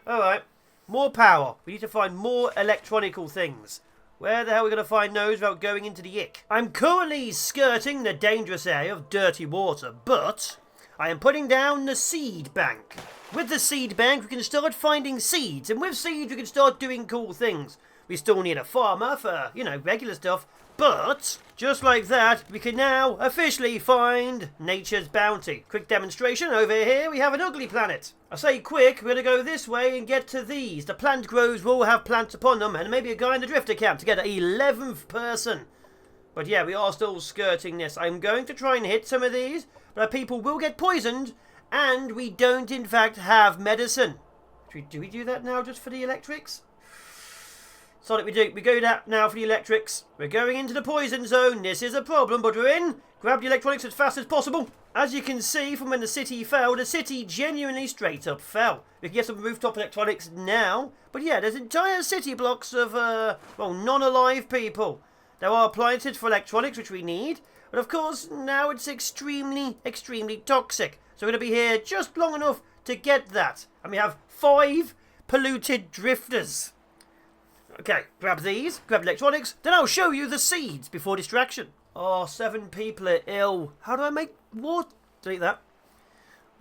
Alright. More power. We need to find more electronical things. Where the hell are we going to find those without going into the ick? I'm currently skirting the dangerous area of dirty water, but I am putting down the seed bank. With the seed bank, we can start finding seeds, and with seeds, we can start doing cool things. We still need a farmer for, you know, regular stuff, but just like that, we can now officially find nature's bounty. Quick demonstration. Over here, we have an ugly planet. I say quick, we're going to go this way and get to these. The plant groves will have plants upon them, and maybe a guy in the drifter camp to get an 11th person. But yeah, we are still skirting this. I'm going to try and hit some of these, but our people will get poisoned, and we don't, in fact, have medicine. Do we do that now just for the electrics? Sonic, we go that now for the electrics. We're going into the poison zone. This is a problem, but we're in. Grab the electronics as fast as possible. As you can see from when the city fell, the city genuinely straight up fell. We can get some rooftop electronics now. But yeah, there's entire city blocks of, well, non-alive people. There are appliances for electronics, which we need. But of course, now it's extremely, extremely toxic. So we're going to be here just long enough to get that. And we have 5 polluted drifters. Okay, grab these, grab electronics, then I'll show you the seeds before distraction. Oh, 7 people are ill. How do I make water? Delete that.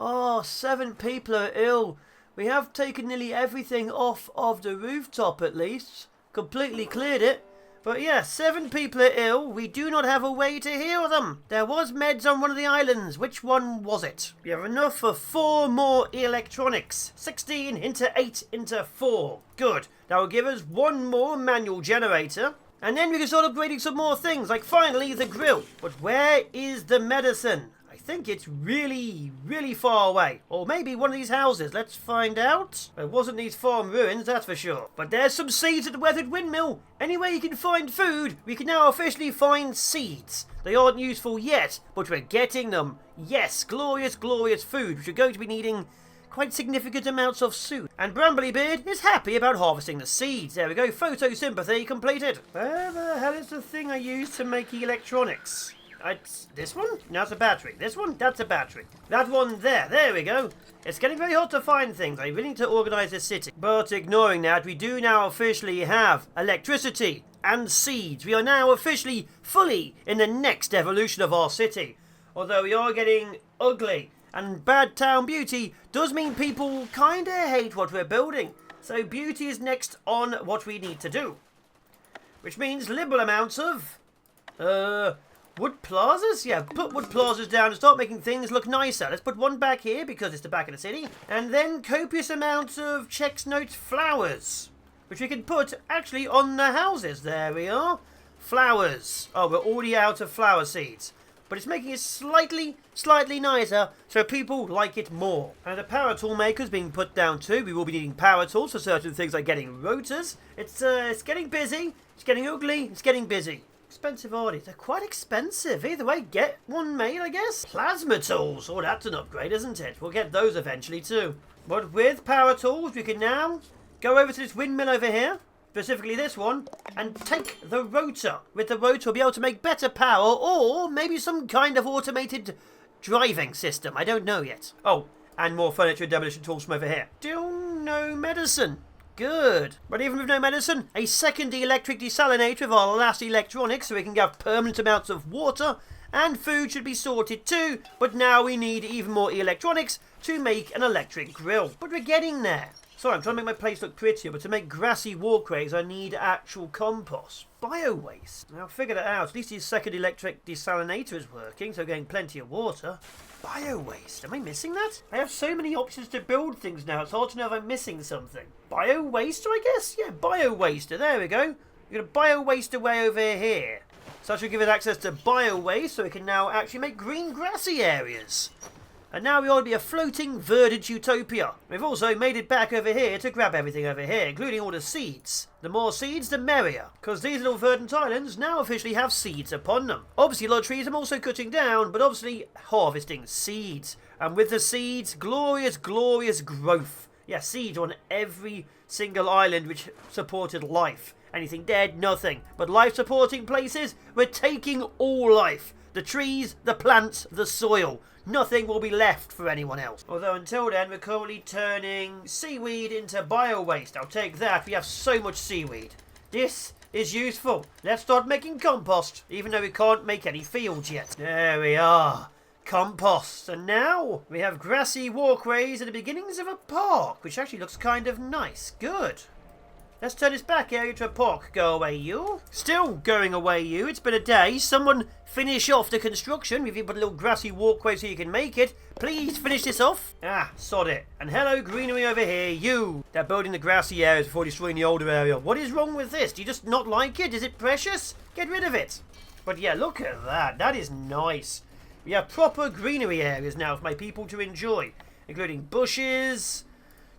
Oh, 7 people are ill. We have taken nearly everything off of the rooftop at least. Completely cleared it. But yeah, 7 people are ill. We do not have a way to heal them. There was meds on one of the islands. Which one was it? We have enough for 4 more electronics. 16 into 8 into 4. Good. That will give us 1 more manual generator. And then we can start upgrading some more things, like finally the grill. But where is the medicine? I think it's really, really far away. Or maybe one of these houses. Let's find out. It wasn't these farm ruins, that's for sure. But there's some seeds at the weathered windmill. Anywhere you can find food, we can now officially find seeds. They aren't useful yet, but we're getting them. Yes, glorious, glorious food, which we're going to be needing quite significant amounts of soon. And Bramblybeard is happy about harvesting the seeds. There we go, photosympathy completed. Where the hell is the thing I use to make electronics? This one? That's a battery. This one? That's a battery. That one there. There we go. It's getting very hard to find things. I really need to organise this city. But ignoring that, we do now officially have electricity and seeds. We are now officially fully in the next evolution of our city. Although we are getting ugly. And bad town beauty does mean people kind of hate what we're building. So beauty is next on what we need to do. Which means liberal amounts of wood plazas? Yeah, put wood plazas down and start making things look nicer. Let's put one back here because it's the back of the city. And then copious amounts of checks notes flowers. which we can put actually on the houses. There we are. Flowers. Oh, we're already out of flower seeds. But it's making it slightly nicer, so people like it more. And the power tool maker's being put down too. We will be needing power tools for certain things like getting rotors. It's getting busy, it's getting ugly, it's getting busy. Expensive, are they? They're quite expensive. Either way, get one made, I guess. Plasma tools. Oh, that's an upgrade, isn't it? We'll get those eventually too. But with power tools, we can now go over to this windmill over here. Specifically this one, and take the rotor. With the rotor, we'll be able to make better power, or maybe some kind of automated driving system. I don't know yet. Oh, and more furniture and demolition tools from over here. Still no medicine. Good. But even with no medicine, a second electric desalinator of our last electronics, so we can have permanent amounts of water, and food should be sorted too. But now we need even more electronics to make an electric grill. But we're getting there. Sorry, I'm trying to make my place look prettier, but to make grassy walkways, I need actual compost. Bio-waste. Now, figure that out. At least the second electric desalinator is working, so getting plenty of water. Bio-waste. Am I missing that? I have so many options to build things now, it's hard to know if I'm missing something. Bio-waster, I guess? Yeah, bio-waster. There we go. We're going to bio-waste away over here. So that should give us access to bio-waste, so we can now actually make green grassy areas. And now we ought to be a floating, verdant utopia. We've also made it back over here to grab everything over here, including all the seeds. The more seeds, the merrier, because these little verdant islands now officially have seeds upon them. Obviously, a lot of trees I'm also cutting down, but obviously harvesting seeds. And with the seeds, glorious, glorious growth. Yeah, seeds on every single island which supported life. Anything dead, nothing. But life-supporting places, we're taking all life. The trees, the plants, the soil. Nothing will be left for anyone else. Although until then, we're currently turning seaweed into bio-waste. I'll take that. We have so much seaweed. This is useful. Let's start making compost, even though we can't make any fields yet. There we are. Compost. And now we have grassy walkways and the beginnings of a park, which actually looks kind of nice. Good. Let's turn this back area to a park. Go away, you. Still going away, you. It's been a day. Someone finish off the construction. We've even put a little grassy walkway so you can make it. Please finish this off. Ah, sod it. And hello, greenery over here, you. They're building the grassy areas before destroying the older area. What is wrong with this? Do you just not like it? Is it precious? Get rid of it. But yeah, look at that. That is nice. We have proper greenery areas now for my people to enjoy, including bushes,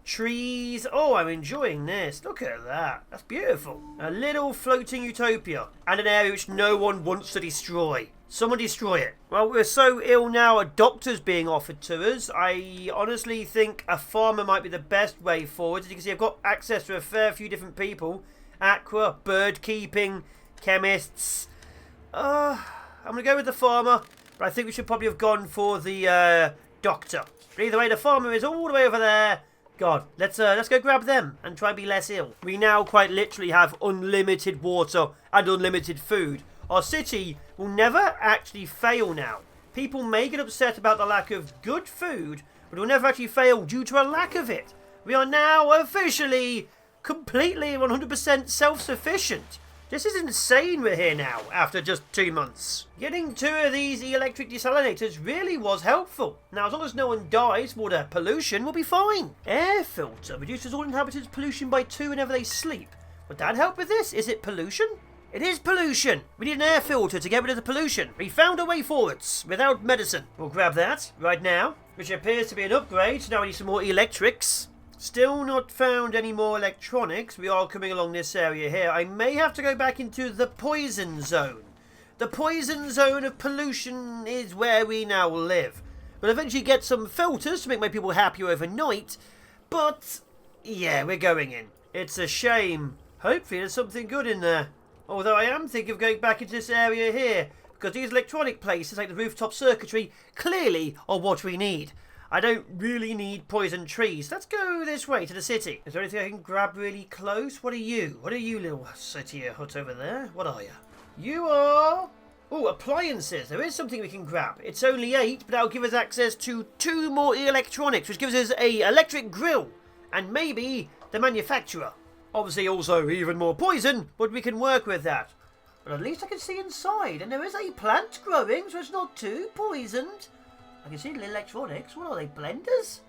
trees. Oh, I'm enjoying this. Look at that. That's beautiful. A little floating utopia. And an area which no one wants to destroy. Someone destroy it. Well, we're so ill now, a doctor's being offered to us. I honestly think a farmer might be the best way forward. As you can see, I've got access to a fair few different people. Aqua, bird keeping, chemists. I'm going to go with the farmer. But I think we should probably have gone for the doctor. But either way, the farmer is all the way over there. God, let's go grab them and try and be less ill. We now quite literally have unlimited water and unlimited food. Our city will never actually fail now. People may get upset about the lack of good food, but it will never actually fail due to a lack of it. We are now officially completely 100% self-sufficient. This is insane we're here now, after just 2 months. Getting 2 of these electric desalinators really was helpful. Now, as long as no one dies for the pollution, we'll be fine. Air filter reduces all inhabitants' pollution by 2 whenever they sleep. Would that help with this? Is it pollution? It is pollution. We need an air filter to get rid of the pollution. We found a way forwards, without medicine. We'll grab that right now, which appears to be an upgrade, so now we need some more electrics. Still not found any more electronics. We are coming along this area here. I may have to go back into the poison zone. The poison zone of pollution is where we now live. We'll eventually get some filters to make my people happy overnight. But, yeah, we're going in. It's a shame. Hopefully there's something good in there. Although I am thinking of going back into this area here. Because these electronic places, like the rooftop circuitry, clearly are what we need. I don't really need poison trees. Let's go this way to the city. Is there anything I can grab really close? What are you? What are you, little city hut over there? What are you? You are... Oh, appliances. There is something we can grab. It's only 8, but that'll give us access to 2 more electronics, which gives us a electric grill. And maybe the manufacturer. Obviously also even more poison, but we can work with that. But at least I can see inside. And there is a plant growing, so it's not too poisoned. I can see little electronics. What are they, blenders?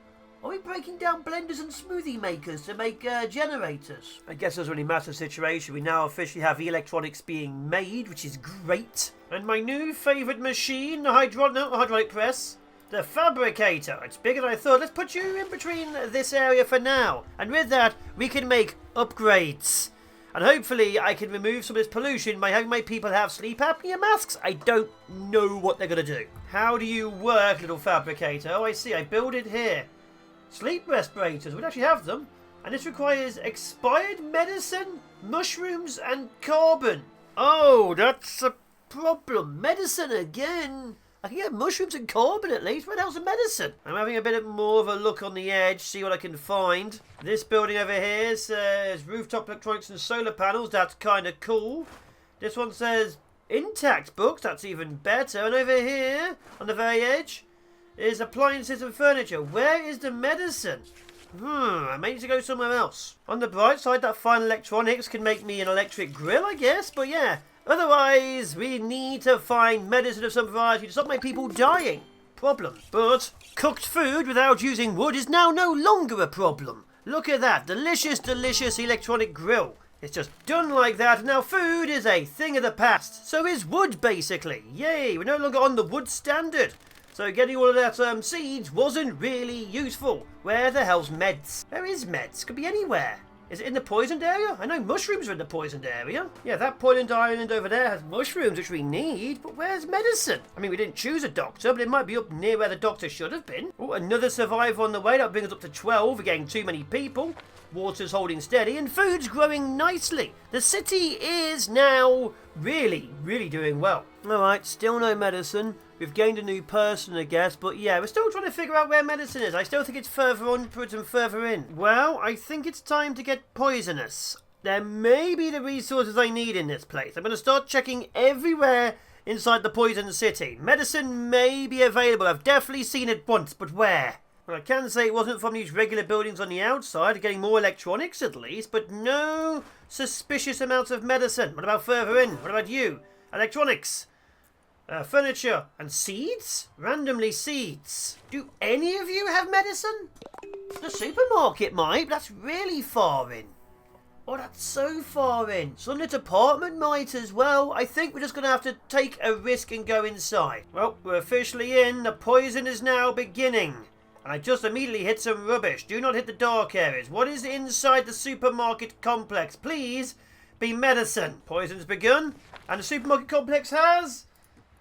Are we breaking down blenders and smoothie makers to make generators? I guess it doesn't really matter the situation. We now officially have electronics being made, which is great. And my new favourite machine, the hydraulic press, the fabricator. It's bigger than I thought. Let's put you in between this area for now. And with that, we can make upgrades. And hopefully I can remove some of this pollution by having my people have sleep apnea masks. I don't know what they're going to do. How do you work, little fabricator? Oh, I see. I build it here. Sleep respirators. We actually have them. And this requires expired medicine, mushrooms, and carbon. Oh, that's a problem. Medicine again. I can get mushrooms and carbon at least. Where the hell's the medicine? I'm having a bit more of a look on the edge, see what I can find. This building over here says rooftop electronics and solar panels. That's kind of cool. This one says intact books. That's even better. And over here, on the very edge, is appliances and furniture. Where is the medicine? I may need to go somewhere else. On the bright side, that fine electronics can make me an electric grill, I guess. But yeah. Otherwise, we need to find medicine of some variety to stop my people dying. Problem. But cooked food without using wood is now no longer a problem. Look at that. Delicious, delicious electronic grill. It's just done like that. Now food is a thing of the past. So is wood, basically. Yay, we're no longer on the wood standard. So getting all of that seeds wasn't really useful. Where the hell's meds? Where is meds? Could be anywhere. Is it in the poisoned area? I know mushrooms are in the poisoned area. Yeah, that poisoned island over there has mushrooms, which we need. But where's medicine? I mean, we didn't choose a doctor, but it might be up near where the doctor should have been. Oh, another survivor on the way. That brings us up to 12. We're getting too many people. Water's holding steady, and food's growing nicely. The city is now really, really doing well. Alright, still no medicine. We've gained a new person, I guess, but yeah, we're still trying to figure out where medicine is. I still think it's further onwards and further in. Well, I think it's time to get poisonous. There may be the resources I need in this place. I'm going to start checking everywhere inside the poison city. Medicine may be available. I've definitely seen it once, but where? Well, I can say it wasn't from these regular buildings on the outside, getting more electronics at least, but no suspicious amounts of medicine. What about further in? What about you? Electronics. Furniture and seeds? Randomly seeds. Do any of you have medicine? The supermarket might, but that's really far in. Oh, that's so far in. Sunlit apartment might as well. I think we're just going to have to take a risk and go inside. Well, we're officially in. The poison is now beginning. And I just immediately hit some rubbish. Do not hit the dark areas. What is inside the supermarket complex? Please be medicine. Poison's begun. And the supermarket complex has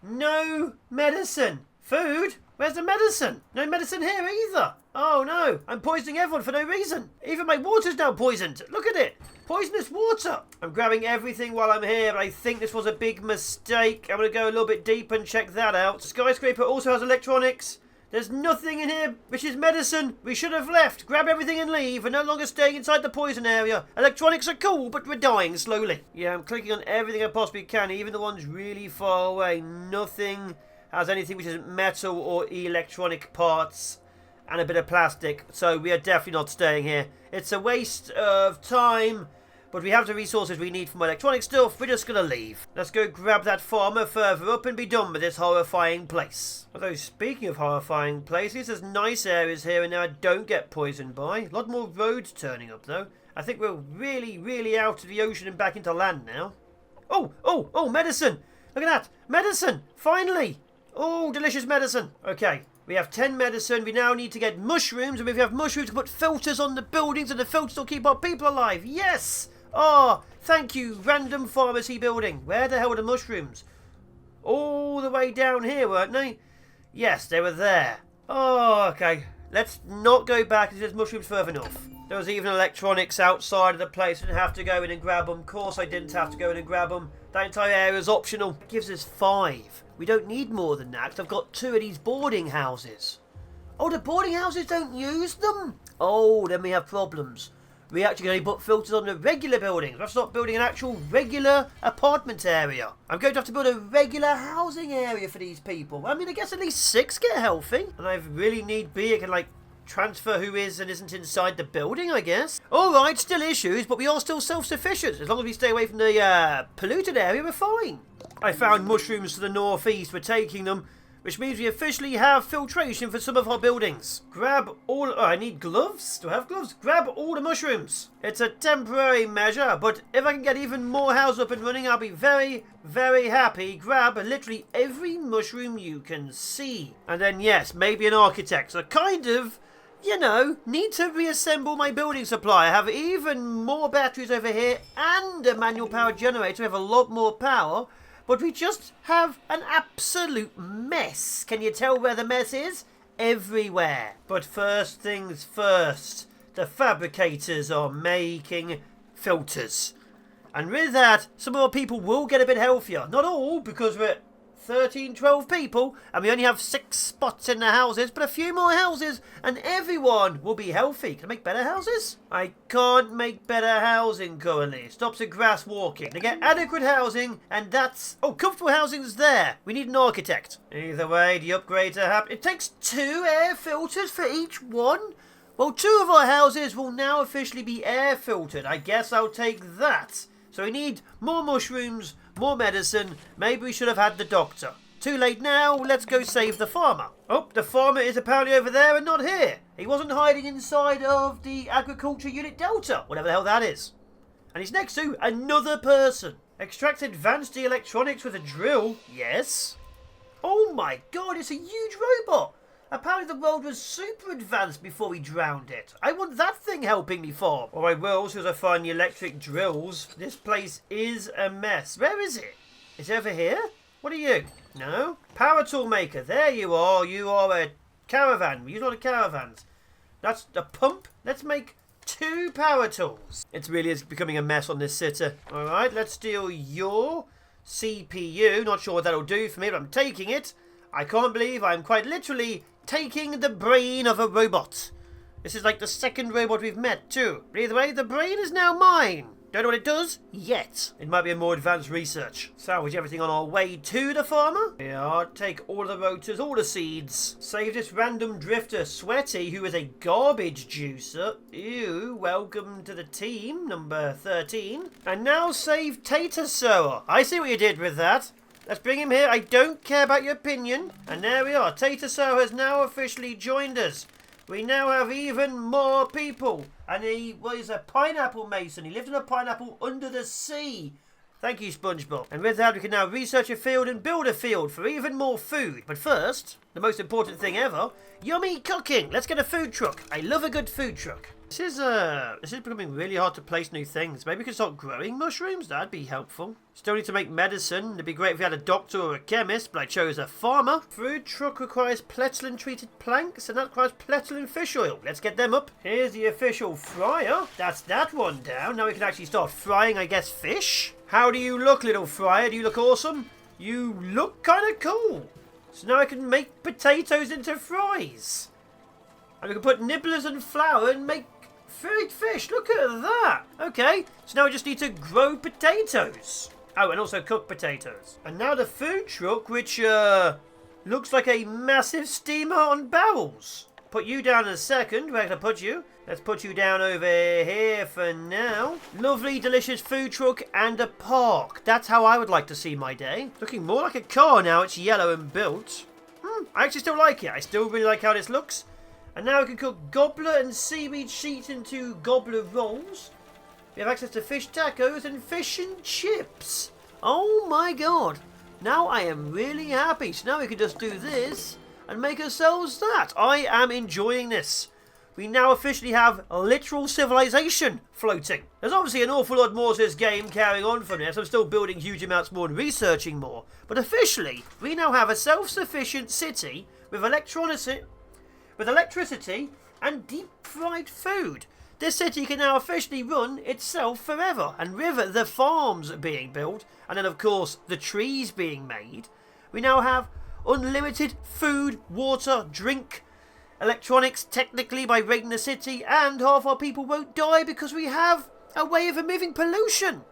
no medicine. Food? Where's the medicine? No medicine here either. Oh no, I'm poisoning everyone for no reason. Even my water's now poisoned. Look at it. Poisonous water. I'm grabbing everything while I'm here, but I think this was a big mistake. I'm going to go a little bit deeper and check that out. Skyscraper also has electronics. There's nothing in here which is medicine. We should have left. Grab everything and leave. We're no longer staying inside the poison area. Electronics are cool, but we're dying slowly. Yeah, I'm clicking on everything I possibly can, even the ones really far away. Nothing has anything which isn't metal or electronic parts and a bit of plastic. So we are definitely not staying here. It's a waste of time. But we have the resources we need for my electronic stuff. We're just going to leave. Let's go grab that farmer further up and be done with this horrifying place. Although, speaking of horrifying places, there's nice areas here and there I don't get poisoned by. A lot more roads turning up, though. I think we're really, really out of the ocean and back into land now. Oh, medicine. Look at that. Medicine. Finally. Oh, delicious medicine. Okay. We have 10 medicine. We now need to get mushrooms. And if we have mushrooms, we put filters on the buildings and the filters will keep our people alive. Yes. Oh, thank you, random pharmacy building. Where the hell were the mushrooms? All the way down here, weren't they? Yes, they were there. Oh, okay. Let's not go back because there's mushrooms further north. There was even electronics outside of the place. I didn't have to go in and grab them. Of course I didn't have to go in and grab them. That entire area is optional. It gives us 5. We don't need more than that because I've got 2 of these boarding houses. Oh, the boarding houses don't use them? Oh, then we have problems. We actually only put filters on the regular buildings. Let's start building an actual regular apartment area. I'm going to have to build a regular housing area for these people. I mean, I guess at least 6 get healthy. And I really need be I can like transfer who is and isn't inside the building, I guess. Alright, still issues, but we are still self-sufficient. As long as we stay away from the polluted area, we're fine. I found mushrooms to the northeast. We're taking them. which means we officially have filtration for some of our buildings. Grab all... Oh, I need gloves? Do I have gloves? Grab all the mushrooms. It's a temporary measure, but if I can get even more houses up and running, I'll be very, very happy. Grab literally every mushroom you can see. And then, yes, maybe an architect. So kind of... You know, need to reassemble my building supply. I have even more batteries over here and a manual power generator. We have a lot more power, but we just have an absolute mess. Can you tell where the mess is? Everywhere. But first things first, the fabricators are making filters. And with that, some of our people will get a bit healthier. Not all, because we're 13, 12 people, and we only have 6 spots in the houses, but a few more houses, and everyone will be healthy. Can I make better houses? I can't make better housing currently. Stops at grass walking. To get adequate housing, and that's... Oh, comfortable housing's there. We need an architect. Either way, the upgrades are happening. It takes 2 air filters for each one? Well, 2 of our houses will now officially be air filtered. I guess I'll take that. So we need more mushrooms, more medicine. Maybe we should have had the doctor. Too late now. Let's go save the farmer. Oh, the farmer is apparently over there and not here. He wasn't hiding inside of the agriculture unit Delta, whatever the hell that is. And he's next to another person. Extract advanced electronics with a drill. Yes. Oh my god, it's a huge robot. Apparently the world was super advanced before we drowned it. I want that thing helping me farm. Or I will, as soon as I find the electric drills. This place is a mess. Where is it? It's over here? What are you? No? Power tool maker. There you are. You are a caravan. We use a lot of caravans. That's a pump. Let's make 2 power tools. It really is becoming a mess on this sitter. Alright, let's steal your CPU. Not sure what that'll do for me, but I'm taking it. I can't believe I'm quite literally taking the brain of a robot. This is like the 2nd robot we've met too. But either way, the brain is now mine. Don't know what it does yet. It might be a more advanced research. Salvage everything on our way to the farmer. Yeah, take all the rotors, all the seeds. Save this random drifter, Sweaty, who is a garbage juicer. Ew, welcome to the team, number 13. And now save Tater Sower. I see what you did with that. Let's bring him here. I don't care about your opinion. And there we are. Tater Sow has now officially joined us. We now have even more people. And he was a pineapple mason. He lived in a pineapple under the sea. Thank you, SpongeBob. And with that, we can now research a field and build a field for even more food. But first, the most important thing ever, yummy cooking. Let's get a food truck. I love a good food truck. This is becoming really hard to place new things. Maybe we could start growing mushrooms? That'd be helpful. Still need to make medicine. It'd be great if we had a doctor or a chemist, but I chose a farmer. Food truck requires pletylene treated planks, and that requires pletylene fish oil. Let's get them up. Here's the official fryer. That's that one down. Now we can actually start frying, I guess, fish. How do you look, little fryer? Do you look awesome? You look kind of cool. So now I can make potatoes into fries. And we can put nibblers and flour and make fried fish. Look at that. Okay, so now we just need to grow potatoes. Oh, and also cook potatoes. And now the food truck, which looks like a massive steamer on barrels. Put you down in a second. Where can I put you? Let's put you down over here for now. Lovely, delicious food truck and a park. That's how I would like to see my day. Looking more like a car now. It's yellow and built. I actually still like it. I still really like how this looks. And now we can cook gobbler and seaweed sheets into gobbler rolls. We have access to fish tacos and fish and chips. Oh my god. Now I am really happy. So now we can just do this and make ourselves that. I am enjoying this. We now officially have literal civilization floating. There's obviously an awful lot more to this game carrying on from this. I'm still building huge amounts more and researching more. But officially, we now have a self-sufficient city with electricity and deep-fried food. This city can now officially run itself forever. And with the farms being built, and then of course the trees being made, we now have unlimited food, water, drink, electronics technically by raiding the city, and half our people won't die because we have a way of removing pollution.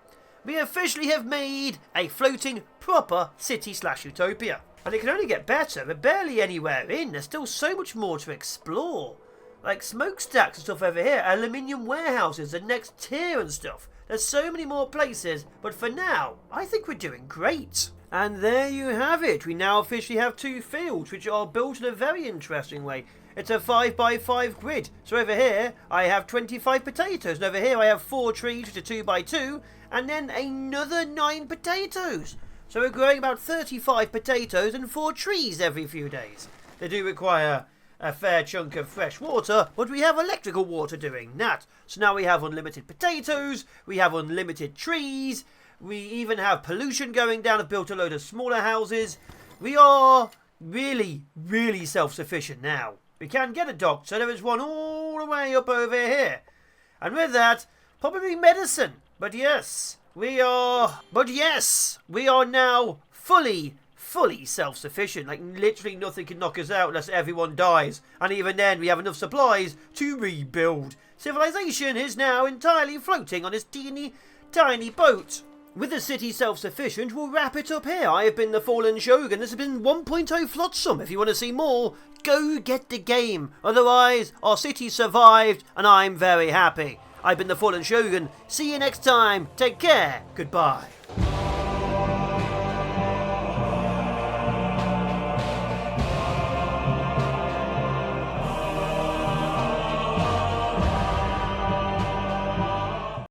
We officially have made a floating proper city/utopia. And it can only get better. We're barely anywhere in. There's still so much more to explore. Like smokestacks and stuff over here, aluminium warehouses, the next tier and stuff. There's so many more places, but for now, I think we're doing great. And there you have it. We now officially have 2 fields, which are built in a very interesting way. It's a 5x5 grid. So over here, I have 25 potatoes. And over here, I have 4 trees, which are 2x2. And then another 9 potatoes. So we're growing about 35 potatoes and 4 trees every few days. They do require a fair chunk of fresh water, but we have electrical water doing that. So now we have unlimited potatoes, we have unlimited trees, we even have pollution going down. I've built a load of smaller houses. We are really, really self-sufficient now. We can get a doctor. There is one all the way up over here. And with that, probably medicine. But yes, we are now fully self-sufficient. Like, literally nothing can knock us out unless everyone dies. And even then, we have enough supplies to rebuild. Civilization is now entirely floating on this teeny, tiny boat. With the city self-sufficient, we'll wrap it up here. I have been the Fallen Shogun. This has been 1.0 Flotsam. If you want to see more, go get the game. Otherwise, our city survived, and I'm very happy. I've been the Fallen Shogun. See you next time. Take care. Goodbye.